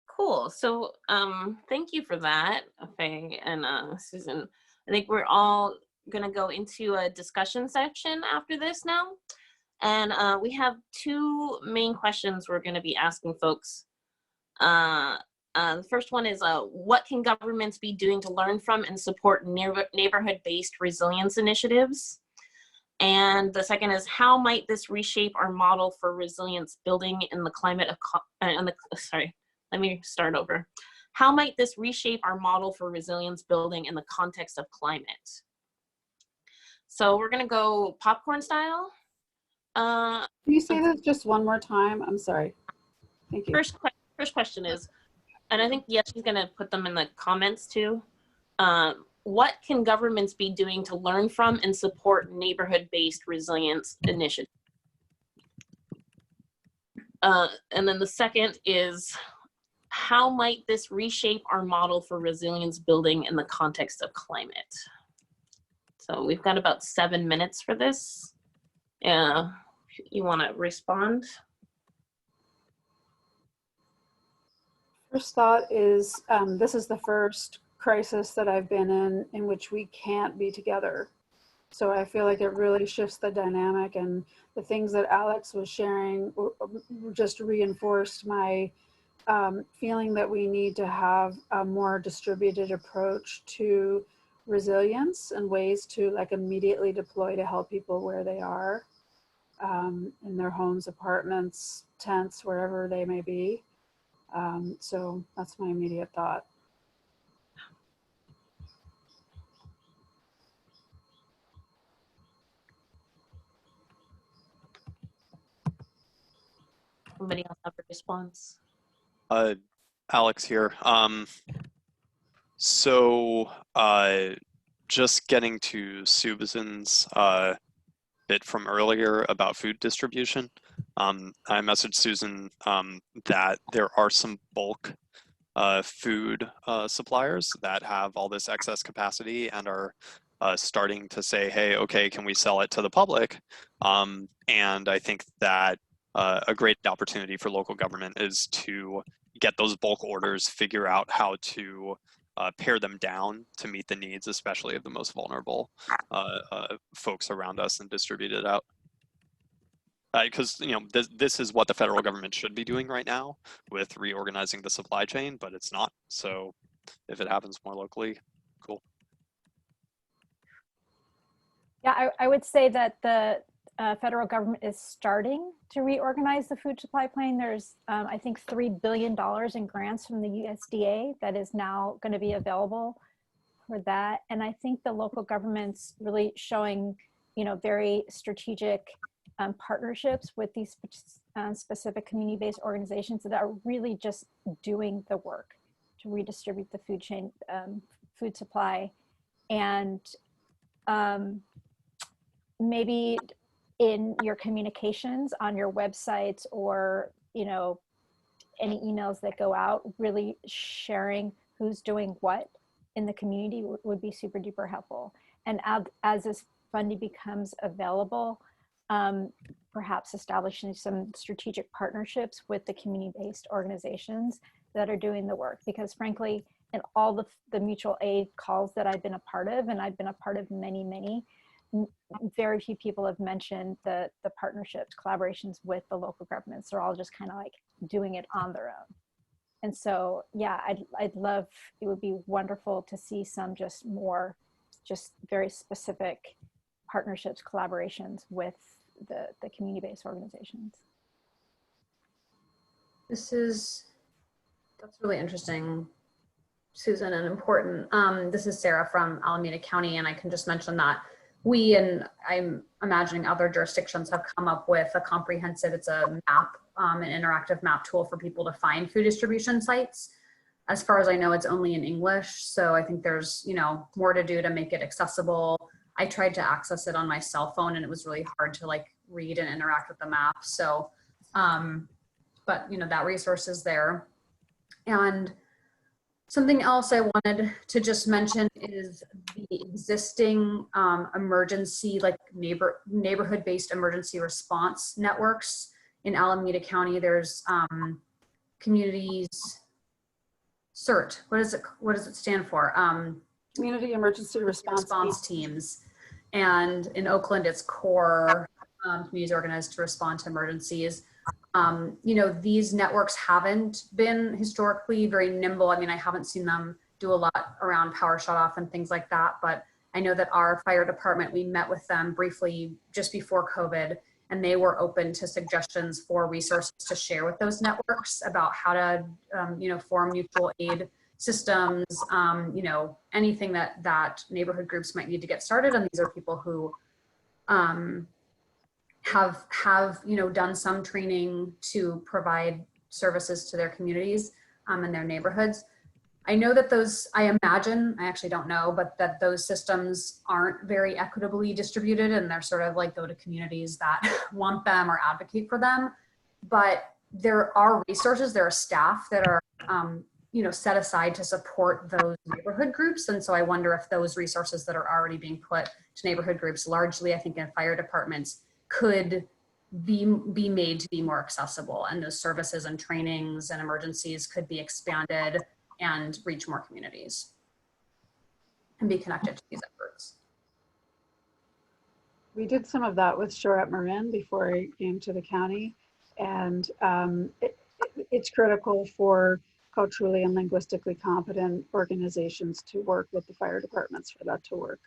Cool. So thank you for that, Faye and Susan. I think we're all gonna go into a discussion section after this now. And we have two main questions we're gonna be asking folks. The first one is, what can governments be doing to learn from and support neighborhood-based resilience initiatives? And the second is, how might this reshape our model for resilience building in the climate of, let me start over. How might this reshape our model for resilience building in the context of climate? So we're gonna go popcorn style. Can you say that just one more time? I'm sorry. Thank you. First question is, and I think, yes, she's gonna put them in the comments too. What can governments be doing to learn from and support neighborhood-based resilience initiatives? And then the second is, how might this reshape our model for resilience building in the context of climate? So we've got about 7 minutes for this. You wanna respond? First thought is, this is the first crisis that I've been in which we can't be together. So I feel like it really shifts the dynamic, and the things that Alex was sharing just reinforced my feeling that we need to have a more distributed approach to resilience and ways to like immediately deploy to help people where they are, in their homes, apartments, tents, wherever they may be. So that's my immediate thought. Somebody else have a response? Alex here. Just getting to Susan's bit from earlier about food distribution. I messaged Susan that there are some bulk food suppliers that have all this excess capacity and are starting to say, hey, okay, can we sell it to the public? And I think that a great opportunity for local government is to get those bulk orders, figure out how to pare them down to meet the needs, especially of the most vulnerable folks around us, and distribute it out. Because this is what the federal government should be doing right now with reorganizing the supply chain, but it's not. So if it happens more locally, cool. Yeah, I would say that the federal government is starting to reorganize the food supply chain. There's, I think, $3 billion in grants from the USDA that is now going to be available for that. And I think the local government's really showing, very strategic partnerships with these specific community-based organizations that are really just doing the work to redistribute the food chain, food supply. And maybe in your communications on your websites, or any emails that go out, really sharing who's doing what in the community would be super duper helpful. And as this funding becomes available, perhaps establishing some strategic partnerships with the community-based organizations that are doing the work. Because frankly, in all the mutual aid calls that I've been a part of, and I've been a part of many, very few people have mentioned the partnerships, collaborations with the local governments. They're all just kind of like doing it on their own. And so, yeah, I'd love, it would be wonderful to see some just very specific partnerships, collaborations with the community-based organizations. That's really interesting, Susan, and important. This is Sarah from Alameda County, and I can just mention that we, and I'm imagining other jurisdictions, have come up with a comprehensive, it's a map, an interactive map tool for people to find food distribution sites. As far as I know, it's only in English. So I think there's, more to do to make it accessible. I tried to access it on my cell phone and it was really hard to like read and interact with the map. So, but that resource is there. And something else I wanted to just mention is the existing emergency, like neighborhood-based emergency response networks in Alameda County. There's communities CERT. What does it stand for? Community Emergency Response Teams. And in Oakland, it's CORE, communities organized to respond to emergencies. These networks haven't been historically very nimble. I mean, I haven't seen them do a lot around power shutoff and things like that, but I know that our fire department, we met with them briefly just before COVID, and they were open to suggestions for resources to share with those networks about how to, form mutual aid systems, anything that neighborhood groups might need to get started. And these are people who have done some training to provide services to their communities and their neighborhoods. I know that I actually don't know, but that those systems aren't very equitably distributed, and they're sort of like go to communities that want them or advocate for them. But there are resources, there are staff that are set aside to support those neighborhood groups. And so I wonder if those resources that are already being put to neighborhood groups, largely I think in fire departments, could be made to be more accessible, and those services and trainings and emergencies could be expanded and reach more communities and be connected to these efforts. We did some of that with Shore at Marin before it came to the county, and it's critical for culturally and linguistically competent organizations to work with the fire departments for that to work.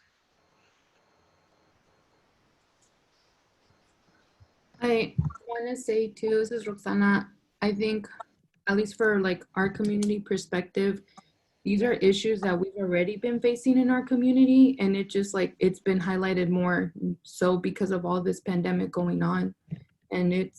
I want to say too, this is Roxana, I think at least for like our community perspective, these are issues that we've already been facing in our community, and it just like, it's been highlighted more so because of all this pandemic going on. And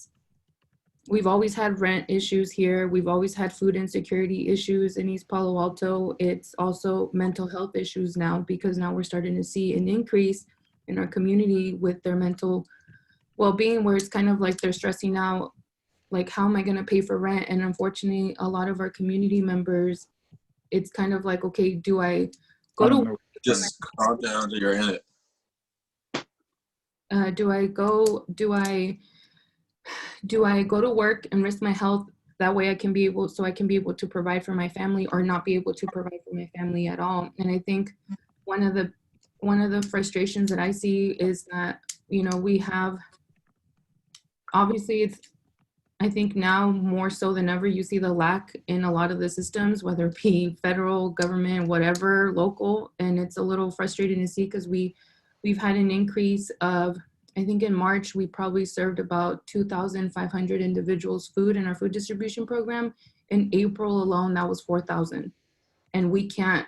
we've always had rent issues here. We've always had food insecurity issues in East Palo Alto. It's also mental health issues now, because now we're starting to see an increase in our community with their mental well-being, where it's kind of like they're stressing out, like, how am I going to pay for rent? And unfortunately, a lot of our community members, it's kind of like, okay, do I go to just calm down, you're in it. Do I go to work and risk my health that way I can be able to provide for my family, or not be able to provide for my family at all? And I think one of the frustrations that I see is that, we have, obviously I think now more so than ever, you see the lack in a lot of the systems, whether it be federal, government, whatever, local. And it's a little frustrating to see, because we've had an increase of, I think in March, we probably served about 2,500 individuals food in our food distribution program. In April alone, that was 4,000. And we can't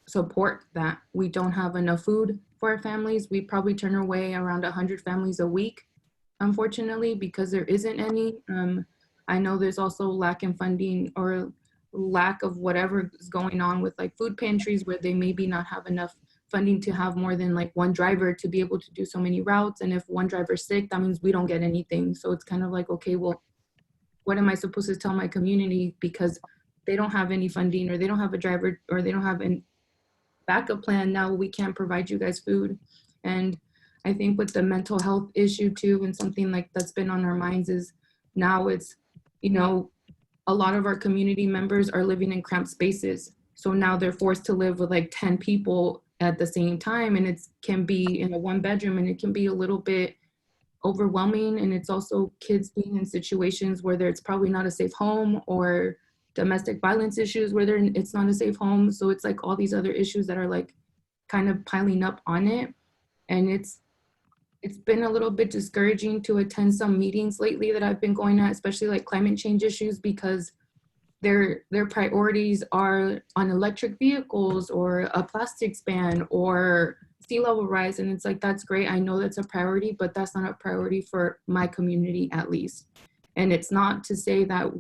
support that. We don't have enough food for our families. We probably turn away around 100 families a week, unfortunately, because there isn't any. I know there's also lack in funding, or lack of whatever is going on with like food pantries, where they maybe not have enough funding to have more than like one driver to be able to do so many routes. And if one driver's sick, that means we don't get anything. So it's kind of like, okay, well, what am I supposed to tell my community because they don't have any funding, or they don't have a driver, or they don't have a backup plan? Now we can't provide you guys food. And I think with the mental health issue too, and something like that's been on our minds is now it's, you know, a lot of our community members are living in cramped spaces. So now they're forced to live with like 10 people at the same time. And it can be in a 1-bedroom, and it can be a little bit overwhelming. And it's also kids being in situations where it's probably not a safe home, or domestic violence issues where it's not a safe home. So it's like all these other issues that are like kind of piling up on it. And it's been a little bit discouraging to attend some meetings lately that I've been going at, especially like climate change issues, because their priorities are on electric vehicles or a plastics ban or sea level rise. And it's like, that's great. I know that's a priority, but that's not a priority for my community, at least. And it's not to say that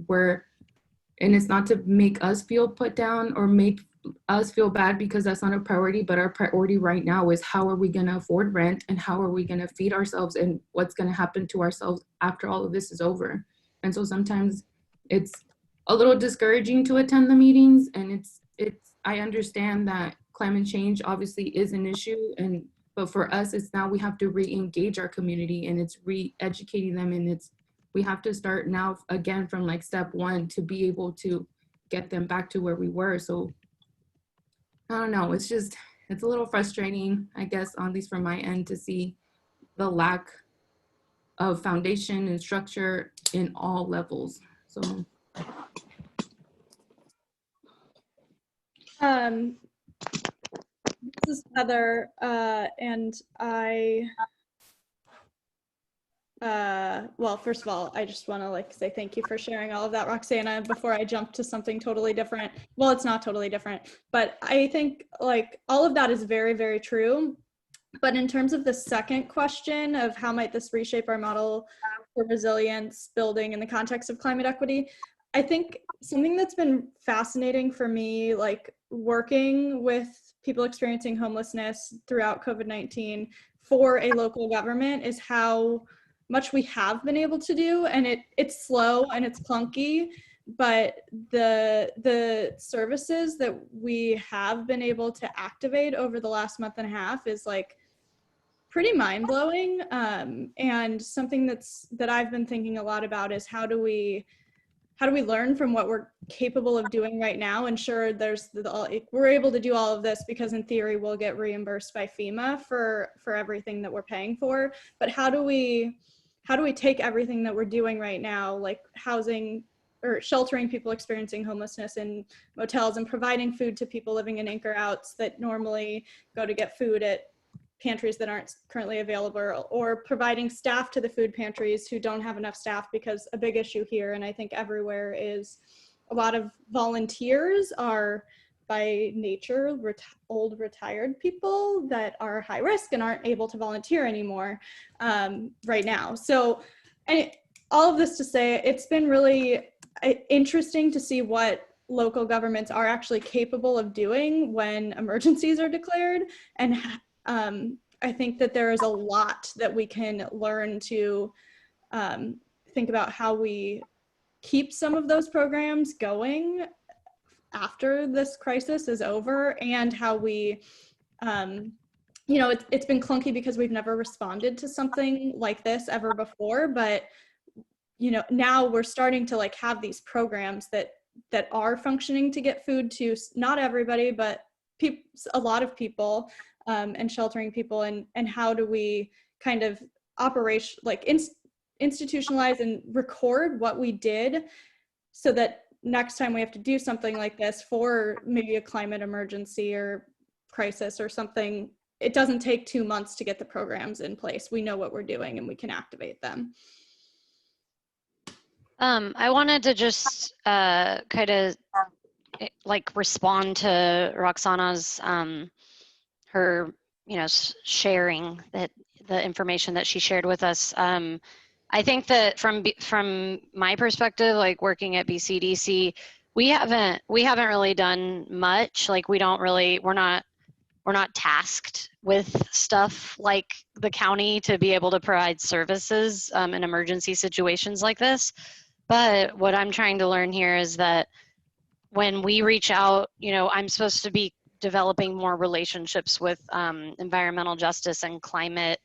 and it's not to make us feel put down or make us feel bad because that's not a priority, but our priority right now is how are we going to afford rent, and how are we going to feed ourselves, and what's going to happen to ourselves after all of this is over. And so sometimes it's a little discouraging to attend the meetings, and I understand that climate change obviously is an issue, but for us, it's now we have to re-engage our community, and it's re-educating them, and we have to start now again from like step one to be able to get them back to where we were. So I don't know, it's a little frustrating, I guess, at least from my end, to see the lack of foundation and structure in all levels. So this is Heather, and well, first of all, I just want to say thank you for sharing all of that, Roxana, before I jump to something totally different. Well, it's not totally different, but I think all of that is very, very true. But in terms of the second question of how might this reshape our model for resilience building in the context of climate equity, I think something that's been fascinating for me, working with people experiencing homelessness throughout COVID-19 for a local government, is how much we have been able to do. And it's slow and it's clunky, but the services that we have been able to activate over the last month and a half is pretty mind-blowing. And something that I've been thinking a lot about is how do we learn from what we're capable of doing right now? And sure, we're able to do all of this because in theory we'll get reimbursed by FEMA for everything that we're paying for. But how do we take everything that we're doing right now, like housing or sheltering people experiencing homelessness in motels, and providing food to people living in anchor outs that normally go to get food at pantries that aren't currently available, or providing staff to the food pantries who don't have enough staff, because a big issue here, and I think everywhere, is a lot of volunteers are by nature old retired people that are high risk and aren't able to volunteer anymore right now. So all of this to say, it's been really interesting to see what local governments are actually capable of doing when emergencies are declared. And I think that there is a lot that we can learn to think about how we keep some of those programs going after this crisis is over, and how we, it's been clunky because we've never responded to something like this ever before, but now we're starting to have these programs that are functioning to get food to not everybody, but a lot of people, and sheltering people, and how do we kind of institutionalize and record what we did, so that next time we have to do something like this for maybe a climate emergency or crisis or something, it doesn't take 2 months to get the programs in place. We know what we're doing and we can activate them. I wanted to just kind of respond to Roxana's her sharing the information that she shared with us. I think that from my perspective, working at BCDC, we haven't really done much. We're not we're not tasked with stuff like the county to be able to provide services in emergency situations like this. But what I'm trying to learn here is that when we reach out, you know, I'm supposed to be developing more relationships with environmental justice and climate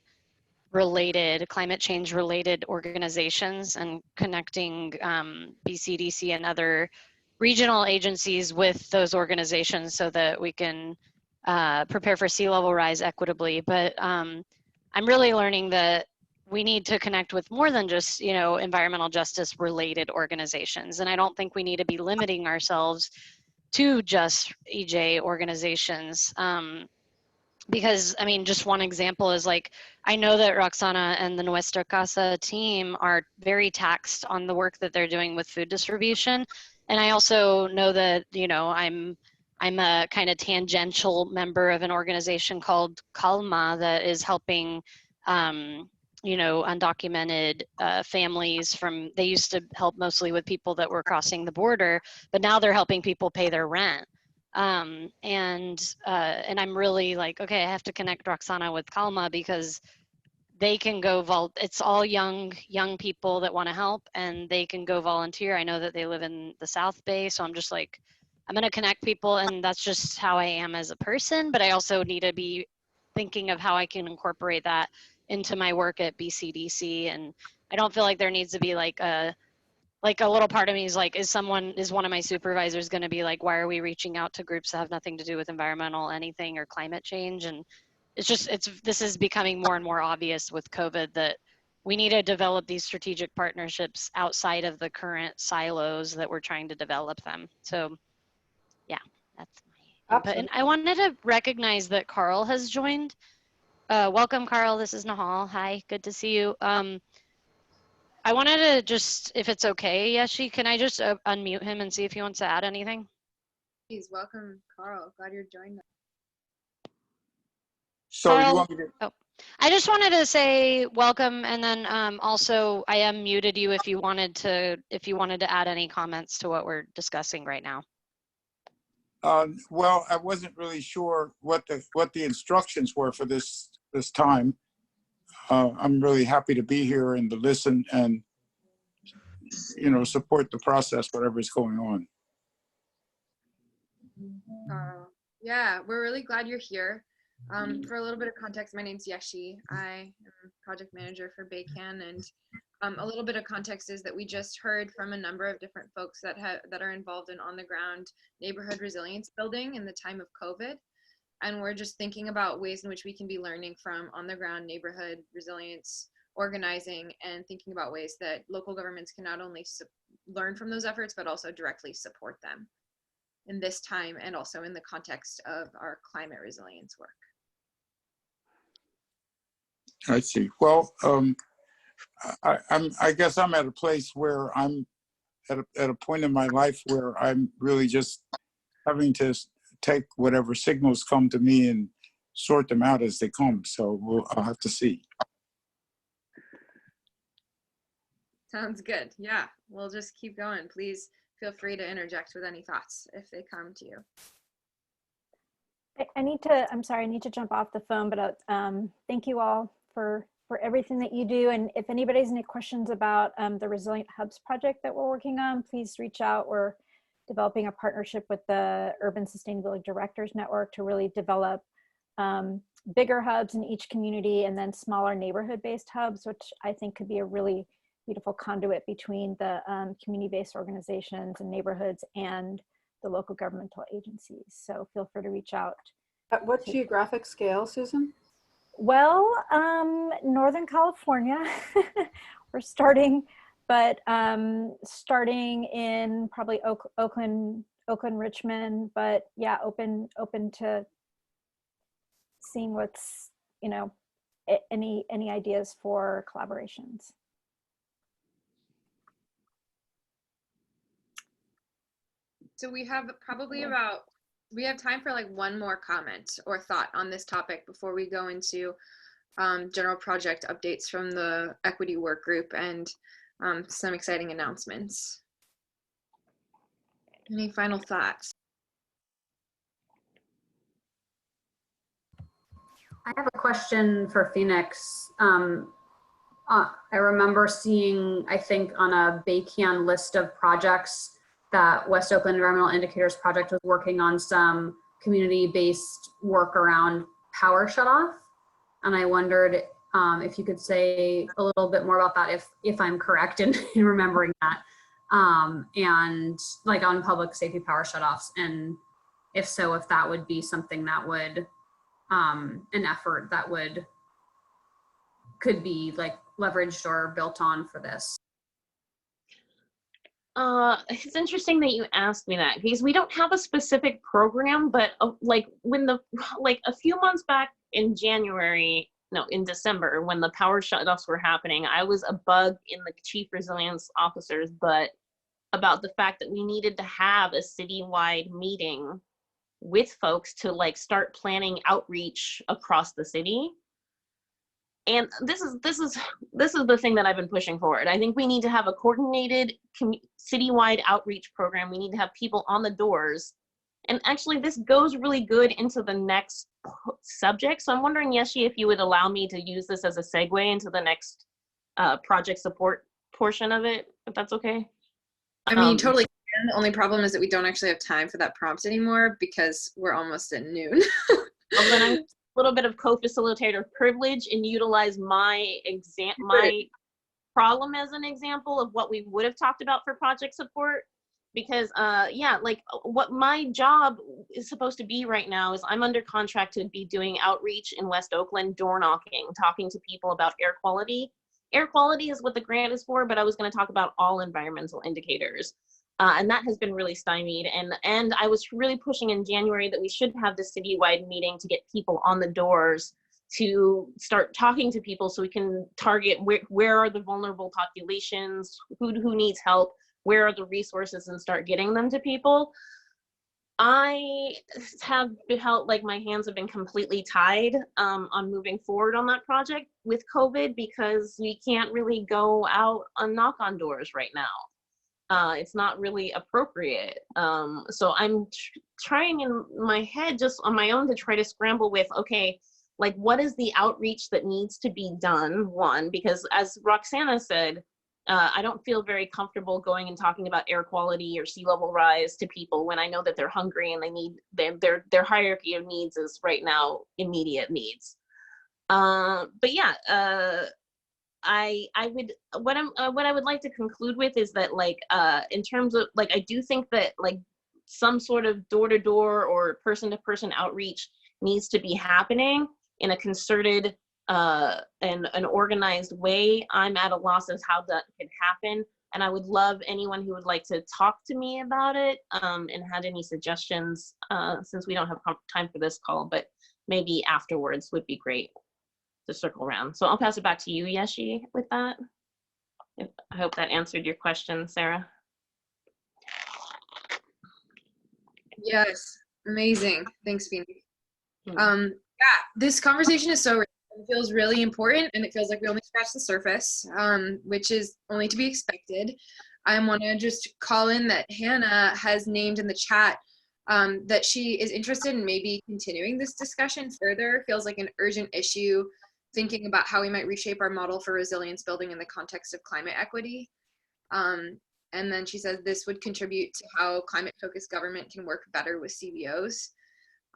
change related organizations, and connecting BCDC and other regional agencies with those organizations so that we can prepare for sea level rise equitably. But I'm really learning that we need to connect with more than just, you know, environmental justice related organizations. And I don't think we need to be limiting ourselves to just EJ organizations. Because, I mean, just one example is like, I know that Roxana and the Nuestra Casa team are very taxed on the work that they're doing with food distribution. And I also know that, you know, I'm a kind of tangential member of an organization called Calma that is helping, you know, undocumented families from, they used to help mostly with people that were crossing the border, but now they're helping people pay their rent. And I'm really like, okay, I have to connect Roxana with Calma because they can go it's all young people that want to help, and they can go volunteer. I know that they live in the South Bay, so I'm just like, I'm going to connect people, and that's just how I am as a person. But I also need to be thinking of how I can incorporate that into my work at BCDC. And I don't feel like there needs to be like a little part of me is like, is one of my supervisors going to be like, why are we reaching out to groups that have nothing to do with environmental anything or climate change? And this is becoming more and more obvious with COVID that we need to develop these strategic partnerships outside of the current silos that we're trying to develop them. So yeah, that's my input. And I wanted to recognize that Carl has joined. Welcome, Carl. This is Nahal. Hi, good to see you. I wanted to just, if it's okay, Yeshi, can I just unmute him and see if he wants to add anything? Please welcome, Carl. Glad you're joining us. So Carl, you want me to? Oh, I just wanted to say welcome, and then also I unmuted you if you wanted to add any comments to what we're discussing right now. Well, I wasn't really sure what the instructions were for this time. I'm really happy to be here and to listen and, you know, support the process, whatever is going on. Yeah, we're really glad you're here. For a little bit of context, my name's Yeshi. I am project manager for BayCAN, and a little bit of context is that we just heard from a number of different folks that are involved in on-the-ground neighborhood resilience building in the time of COVID. And we're just thinking about ways in which we can be learning from on-the-ground neighborhood resilience organizing, and thinking about ways that local governments can not only learn from those efforts, but also directly support them in this time, and also in the context of our climate resilience work. I see. Well, I guess I'm at a place where I'm at a point in my life where I'm really just having to take whatever signals come to me and sort them out as they come. So I'll have to see. Sounds good. Yeah, we'll just keep going. Please feel free to interject with any thoughts if they come to you. I'm sorry, I need to jump off the phone, but thank you all for everything that you do. And if anybody has any questions about the Resilient Hubs project that we're working on, please reach out. We're developing a partnership with the Urban Sustainability Directors Network to really develop bigger hubs in each community, and then smaller neighborhood-based hubs, which I think could be a really beautiful conduit between the community-based organizations and neighborhoods and the local governmental agencies. So feel free to reach out. At what geographic scale, Susan? Well, Northern California, we're starting, but starting in probably Oakland, Richmond, but yeah, open to seeing what's, you know, any ideas for collaborations. So we have we have time for like one more comment or thought on this topic before we go into general project updates from the equity work group and some exciting announcements. Any final thoughts? I have a question for Phoenix. I remember seeing, I think, on a BayCAN list of projects that West Oakland Environmental Indicators Project was working on some community-based work around power shutoff. And I wondered if you could say a little bit more about that, if I'm correct in remembering that, and like on public safety power shutoffs. And if so, if that would be something that would, an effort that could be like leveraged or built on for this. It's interesting that you asked me that because we don't have a specific program, but like a few months back in December, when the power shutoffs were happening, I was a bug in the chief resilience officer's butt about the fact that we needed to have a citywide meeting with folks to like start planning outreach across the city. And this is the thing that I've been pushing forward. I think we need to have a coordinated citywide outreach program. We need to have people on the doors. And actually, this goes really good into the next subject. So I'm wondering, Yeshi, if you would allow me to use this as a segue into the next project support portion of it, if that's okay. I mean, totally can. The only problem is that we don't actually have time for that prompt anymore because we're almost at noon. Well, then I'm little bit of co-facilitator privilege and utilize my problem as an example of what we would have talked about for project support, because yeah, like what my job is supposed to be right now is I'm under contract to be doing outreach in West Oakland, door knocking, talking to people about air quality. Air quality is what the grant is for, but I was going to talk about all environmental indicators. And that has been really stymied. And I was really pushing in January that we should have this citywide meeting to get people on the doors to start talking to people so we can target where are the vulnerable populations, who needs help, where are the resources, and start getting them to people. I have felt like my hands have been completely tied on moving forward on that project with COVID because we can't really go out and knock on doors right now. It's not really appropriate. So I'm trying in my head just on my own to try to scramble with, okay, like what is the outreach that needs to be done? One, because as Roxana said, I don't feel very comfortable going and talking about air quality or sea level rise to people when I know that they're hungry and they need their hierarchy of needs is right now immediate needs. But yeah, I would what I would like to conclude with is that like in terms of like I do think that like some sort of door-to-door or person-to-person outreach needs to be happening in a concerted and an organized way. I'm at a loss as how that could happen, and I would love anyone who would like to talk to me about it and had any suggestions since we don't have time for this call, but maybe afterwards would be great to circle around. So I'll pass it back to you, Yeshi, with that. I hope that answered your question, Sarah. Yes, amazing. Thanks, Phoenix. Yeah, this conversation is so rich. It feels really important, and it feels like we only scratched the surface, which is only to be expected. I want to just call in that Hannah has named in the chat that she is interested in maybe continuing this discussion further. Feels like an urgent issue, thinking about how we might reshape our model for resilience building in the context of climate equity. And then she says this would contribute to how climate-focused government can work better with CBOs.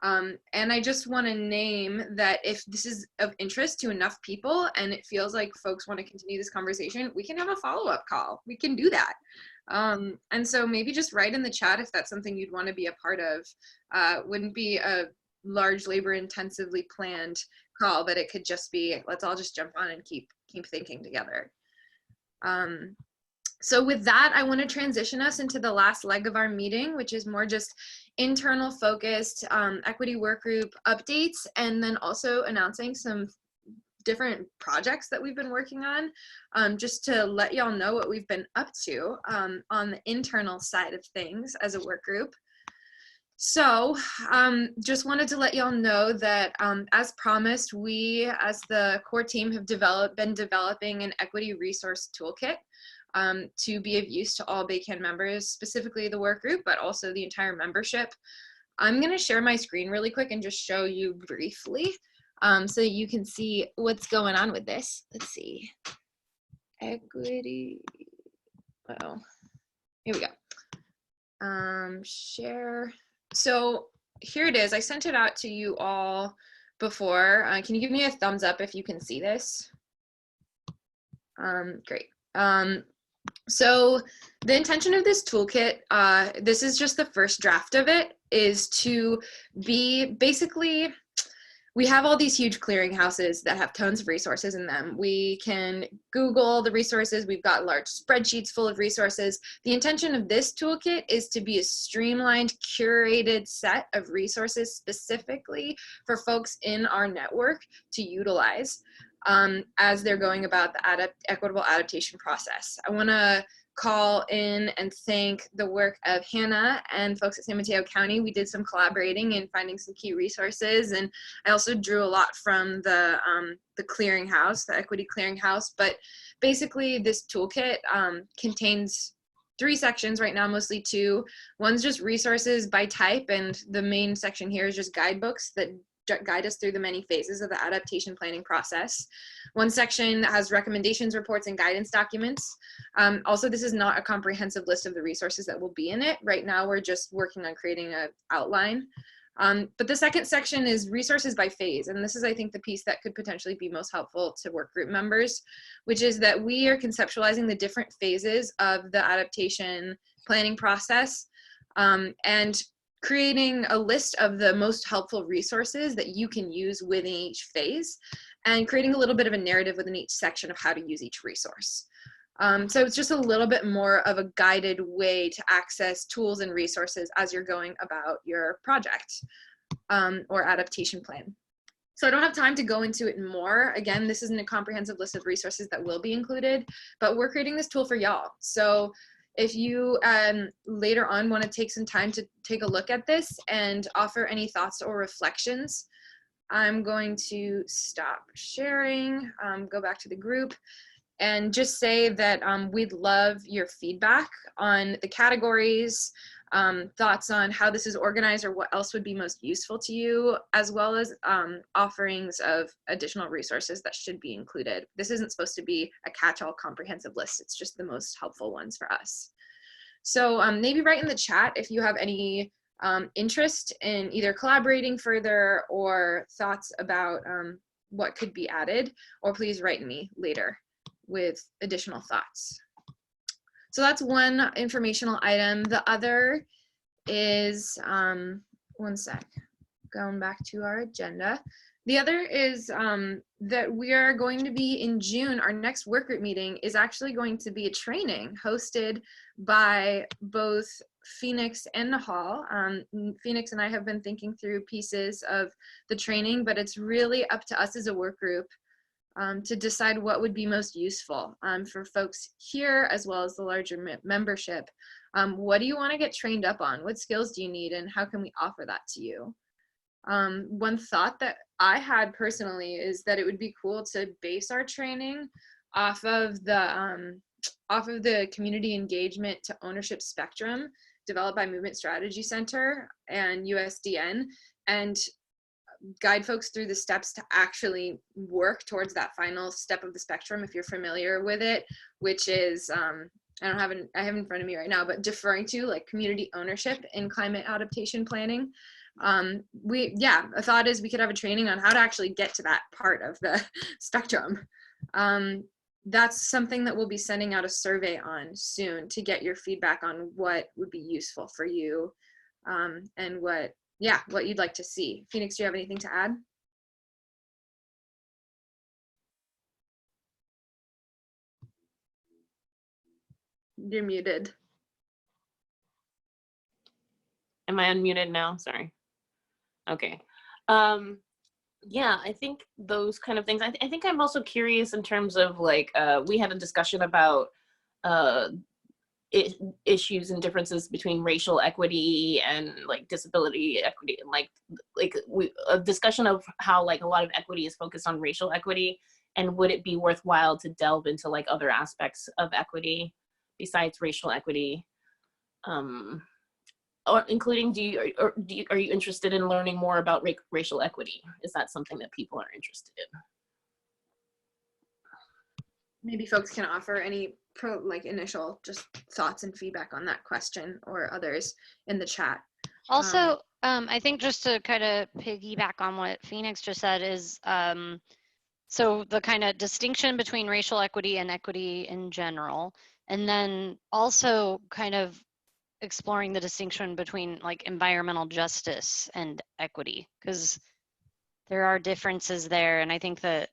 And I just want to name that if this is of interest to enough people and it feels like folks want to continue this conversation, we can have a follow-up call. We can do that. And so maybe just write in the chat if that's something you'd want to be a part of. Wouldn't be a large labor-intensively planned call, but it could just be, let's all just jump on and keep thinking together. So with that, I want to transition us into the last leg of our meeting, which is more just internal focused equity work group updates, and then also announcing some different projects that we've been working on, just to let y'all know what we've been up to on the internal side of things as a work group. So just wanted to let y'all know that as promised, we as the core team have been developing an equity resource toolkit to be of use to all BayCAN members, specifically the work group, but also the entire membership. I'm going to share my screen really quick and just show you briefly. so you can see what's going on with this. Let's see. Equity. Uh-oh. Here we go. Share. So here it is. I sent it out to you all before. Can you give me a thumbs up if you can see this? Great. So the intention of this toolkit, this is just the first draft of it, is to be basically, we have all these huge clearinghouses that have tons of resources in them. We can Google the resources. We've got large spreadsheets full of resources. The intention of this toolkit is to be a streamlined, curated set of resources specifically for folks in our network to utilize as they're going about the equitable adaptation process. I want to call in and thank the work of Hannah and folks at San Mateo County. We did some collaborating and finding some key resources, and I also drew a lot from the clearinghouse, the equity clearinghouse. But basically this toolkit contains 3 sections right now, mostly 2. One's just resources by type, and the main section here is just guidebooks that guide us through the many phases of the adaptation planning process. One section that has recommendations, reports, and guidance documents. Also, this is not a comprehensive list of the resources that will be in it. Right now, we're just working on creating an outline. But the second section is resources by phase. And this is, I think, the piece that could potentially be most helpful to work group members, which is that we are conceptualizing the different phases of the adaptation planning process and creating a list of the most helpful resources that you can use within each phase, and creating a little bit of a narrative within each section of how to use each resource. So it's just a little bit more of a guided way to access tools and resources as you're going about your project or adaptation plan. So I don't have time to go into it more. Again, this isn't a comprehensive list of resources that will be included, but we're creating this tool for y'all. So if you later on want to take some time to take a look at this and offer any thoughts or reflections, I'm going to stop sharing, go back to the group, and just say that we'd love your feedback on the categories, thoughts on how this is organized or what else would be most useful to you, as well as offerings of additional resources that should be included. This isn't supposed to be a catch-all comprehensive list. It's just the most helpful ones for us. So maybe write in the chat if you have any interest in either collaborating further or thoughts about what could be added, or please write me later with additional thoughts. So that's one informational item. The other is, one sec, going back to our agenda. The other is that we are going to be in June, our next work group meeting is actually going to be a training hosted by both Phoenix and Nahal. Phoenix and I have been thinking through pieces of the training, but it's really up to us as a work group to decide what would be most useful for folks here as well as the larger membership. What do you want to get trained up on? What skills do you need, and how can we offer that to you? One thought that I had personally is that it would be cool to base our training off of the community engagement to ownership spectrum developed by Movement Strategy Center and USDN, and guide folks through the steps to actually work towards that final step of the spectrum, if you're familiar with it, which is I have it in front of me right now, but deferring to like community ownership in climate adaptation planning. A thought is we could have a training on how to actually get to that part of the spectrum. That's something that we'll be sending out a survey on soon to get your feedback on what would be useful for you and what you'd like to see. Phoenix, do you have anything to add? You're muted. Am I unmuted now? Sorry. Okay. Yeah, I think those kind of things. I think I'm also curious in terms of like, we had a discussion about issues and differences between racial equity and like disability equity, and a discussion of how like a lot of equity is focused on racial equity, and would it be worthwhile to delve into like other aspects of equity besides racial equity? or including, are you interested in learning more about racial equity? Is that something that people are interested in? Maybe folks can offer any initial just thoughts and feedback on that question, or others in the chat. Also, I think just to kind of piggyback on what Phoenix just said is, so the kind of distinction between racial equity and equity in general, and then also kind of exploring the distinction between like environmental justice and equity, because there are differences there. And I think that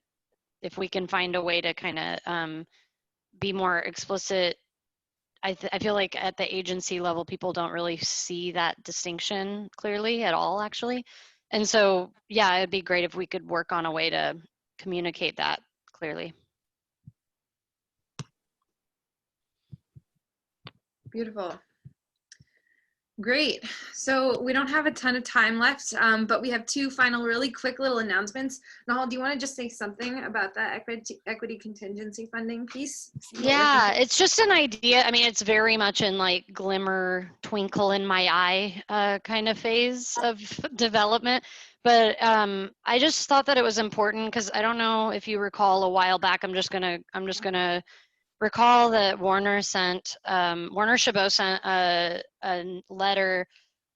if we can find a way to kind of be more explicit, I feel like at the agency level, people don't really see that distinction clearly at all, actually. And so, yeah, it'd be great if we could work on a way to communicate that clearly. Beautiful. Great. So we don't have a ton of time left, but we have two final really quick little announcements. Nahal, do you want to just say something about that equity contingency funding piece? Yeah, it's just an idea. I mean, it's very much in like glimmer, twinkle in my eye kind of phase of development. But I just thought that it was important because I don't know if you recall a while back. I'm just gonna recall that Warner Chabot sent a letter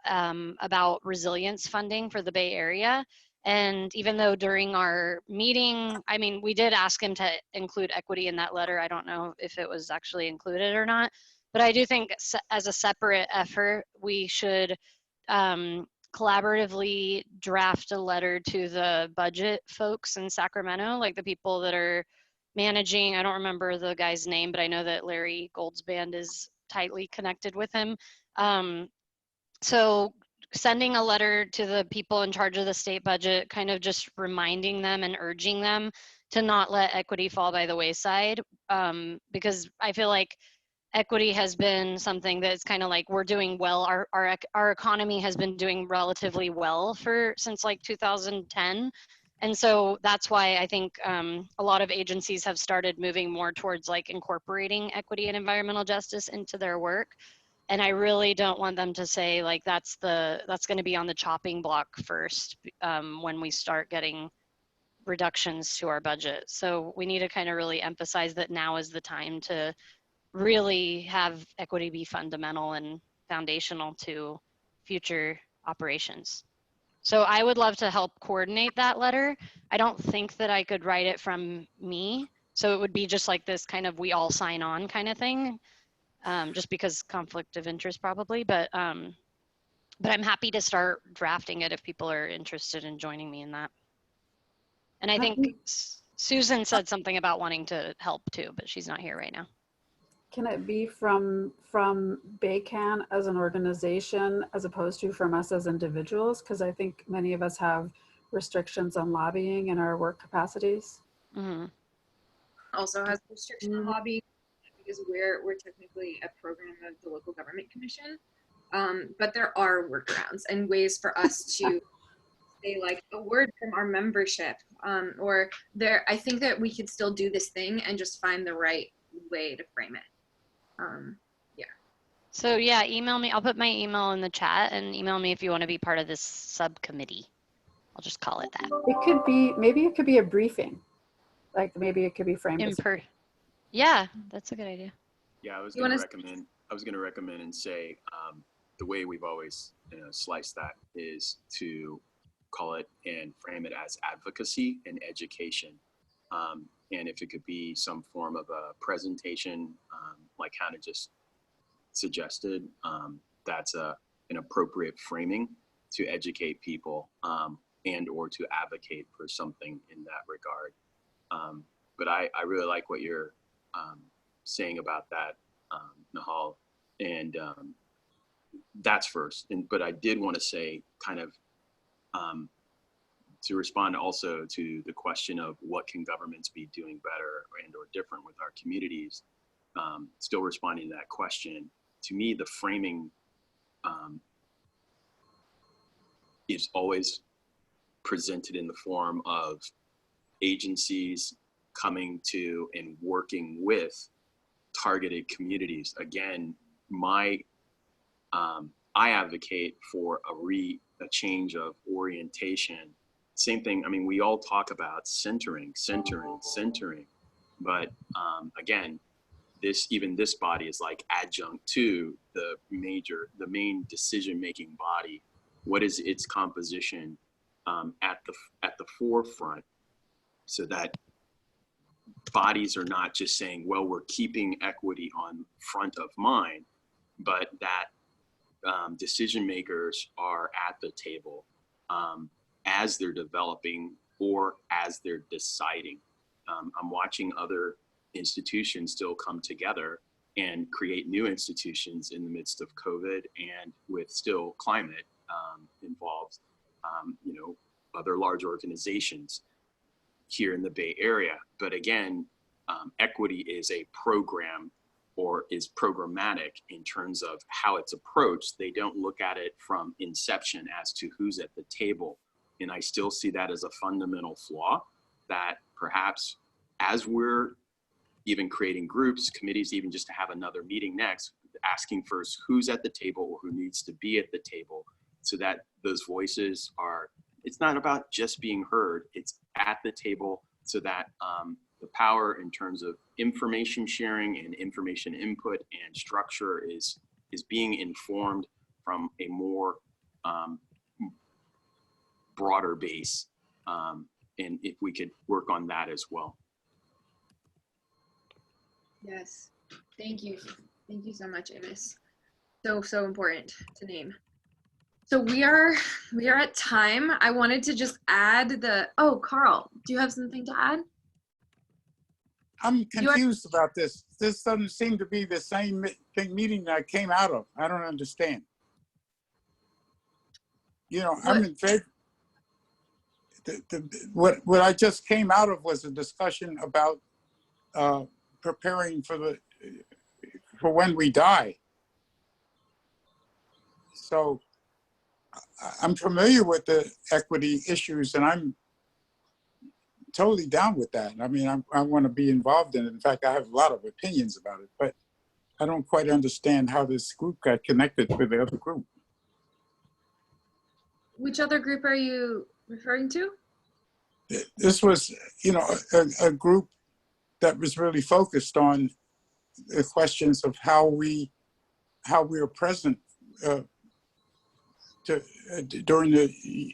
about resilience funding for the Bay Area. And even though during our meeting, I mean, we did ask him to include equity in that letter. I don't know if it was actually included or not, but I do think as a separate effort, we should collaboratively draft a letter to the budget folks in Sacramento, like the people that are managing, I don't remember the guy's name, but I know that Larry Goldsband is tightly connected with him. So sending a letter to the people in charge of the state budget, kind of just reminding them and urging them to not let equity fall by the wayside, because I feel like equity has been something that's kind of like we're doing well. Our economy has been doing relatively well since like 2010. And so that's why I think a lot of agencies have started moving more towards like incorporating equity and environmental justice into their work. And I really don't want them to say like that's going to be on the chopping block first when we start getting reductions to our budget. So we need to kind of really emphasize that now is the time to really have equity be fundamental and foundational to future operations. So I would love to help coordinate that letter. I don't think that I could write it from me. So it would be just like this kind of we all sign on kind of thing, just because conflict of interest probably. But I'm happy to start drafting it if people are interested in joining me in that. And I think Susan said something about wanting to help too, but she's not here right now. Can it be from BayCAN as an organization as opposed to from us as individuals? Because I think many of us have restrictions on lobbying in our work capacities. Mm-hmm. Also has restriction on lobbying because we're technically a program of the local government commission, but there are workarounds and ways for us to say like a word from our membership, or there. I think that we could still do this thing and just find the right way to frame it. Yeah. So yeah, email me. I'll put my email in the chat and email me if you want to be part of this subcommittee. I'll just call it that. It could be, maybe it could be a briefing. Like maybe it could be framed as yeah, that's a good idea. Yeah, I was going to recommend and say the way we've always sliced that is to call it and frame it as advocacy and education. And if it could be some form of a presentation, like Hannah just suggested, that's an appropriate framing to educate people and or to advocate for something in that regard. But I really like what you're saying about that, Nahal, and that's first. But I did want to say kind of to respond also to the question of what can governments be doing better and or different with our communities, still responding to that question, to me, the framing is always presented in the form of agencies coming to and working with targeted communities. Again, my I advocate for a change of orientation. Same thing. I mean, we all talk about centering, but again, even this body is like adjunct to the main decision-making body. What is its composition at the forefront, so that bodies are not just saying, well, we're keeping equity on front of mind, but that decision makers are at the table as they're developing or as they're deciding. I'm watching other institutions still come together and create new institutions in the midst of COVID and with still climate involved, other large organizations here in the Bay Area. But again, equity is a program or is programmatic in terms of how it's approached. They don't look at it from inception as to who's at the table. And I still see that as a fundamental flaw, that perhaps as we're even creating groups, committees, even just to have another meeting next, asking first who's at the table or who needs to be at the table, so that those voices are, it's not about just being heard, it's at the table, so that the power in terms of information sharing and information input and structure is being informed from a more broader base. And if we could work on that as well. Yes, thank you. Thank you so much, Amos. So important to name. So we are at time. I wanted to just add oh, Carl, do you have something to add? I'm confused about this. This doesn't seem to be the same meeting that I came out of. I don't understand. I'm in favor. What I just came out of was a discussion about preparing for when we die. So I'm familiar with the equity issues, and I'm totally down with that. I mean, I want to be involved in it. In fact, I have a lot of opinions about it, but I don't quite understand how this group got connected with the other group. Which other group are you referring to? This was, a group that was really focused on the questions of how we are present during the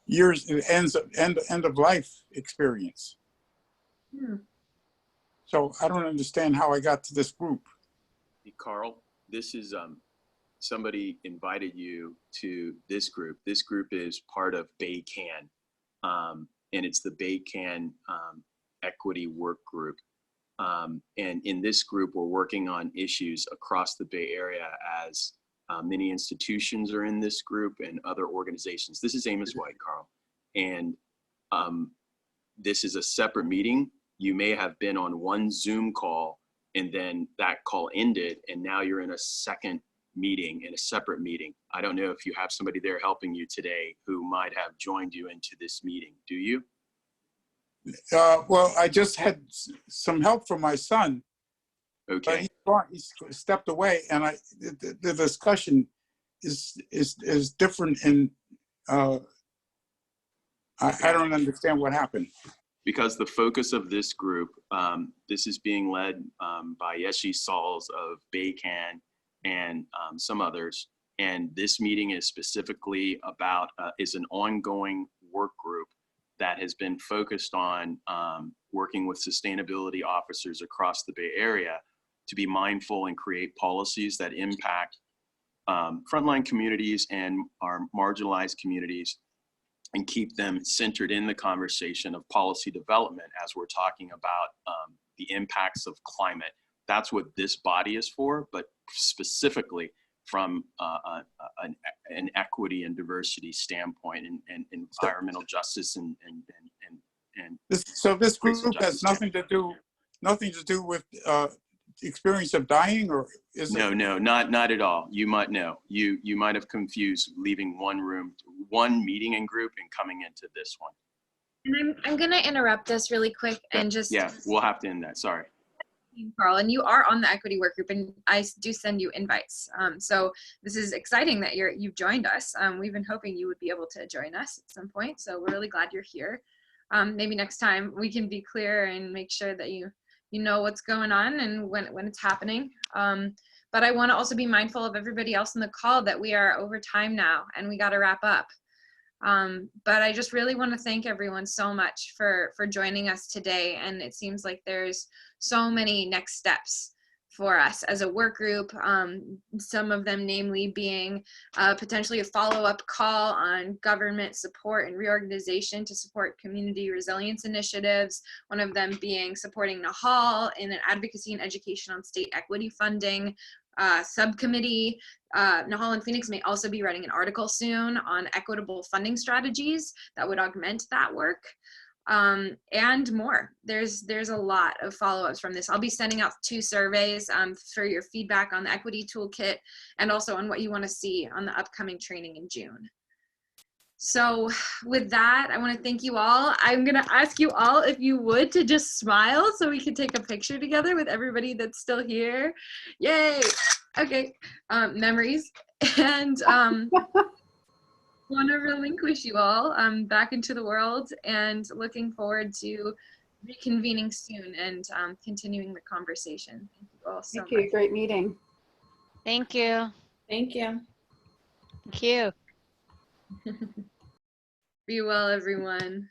years, end of life experience. So I don't understand how I got to this group. Hey, Carl, this is somebody invited you to this group. This group is part of BayCAN, and it's the BayCAN Equity Work Group. And in this group, we're working on issues across the Bay Area as many institutions are in this group and other organizations. This is Amos White, Carl. And this is a separate meeting. You may have been on one Zoom call and then that call ended, and now you're in a second meeting, in a separate meeting. I don't know if you have somebody there helping you today who might have joined you into this meeting. Do you? Well, I just had some help from my son. Okay. But he stepped away, and the discussion is different, and I don't understand what happened. Because the focus of this group, this is being led by Yeshi Sauls of BayCAN and some others. And this meeting is specifically about, is an ongoing work group that has been focused on working with sustainability officers across the Bay Area to be mindful and create policies that impact frontline communities and our marginalized communities, and keep them centered in the conversation of policy development as we're talking about the impacts of climate. That's what this body is for, but specifically from an equity and diversity standpoint, and environmental justice and so this group has nothing to do with the experience of dying, or is it? No, not at all. You might know. You might have confused leaving one meeting and group and coming into this one. And I'm gonna interrupt us really quick and just. Yeah, we'll have to end that. Sorry. Carl, and you are on the equity work group, and I do send you invites. So this is exciting that you've joined us. We've been hoping you would be able to join us at some point, so we're really glad you're here. Maybe next time we can be clear and make sure that you know what's going on and when it's happening. But I want to also be mindful of everybody else in the call that we are over time now and we got to wrap up. But I just really want to thank everyone so much for joining us today. And it seems like there's so many next steps for us as a work group, some of them namely being potentially a follow-up call on government support and reorganization to support community resilience initiatives, one of them being supporting Nahal in an advocacy and education on state equity funding subcommittee. Nahal and Phoenix may also be writing an article soon on equitable funding strategies that would augment that work. And more. There's a lot of follow-ups from this. I'll be sending out 2 surveys for your feedback on the equity toolkit and also on what you want to see on the upcoming training in June. So with that, I want to thank you all. I'm going to ask you all if you would to just smile so we can take a picture together with everybody that's still here. Yay. Okay. Memories. And want to relinquish you all back into the world and looking forward to reconvening soon and continuing the conversation. Thank you all so much. Thank you. Great meeting. Thank you. Thank you. Thank you. Be well, everyone.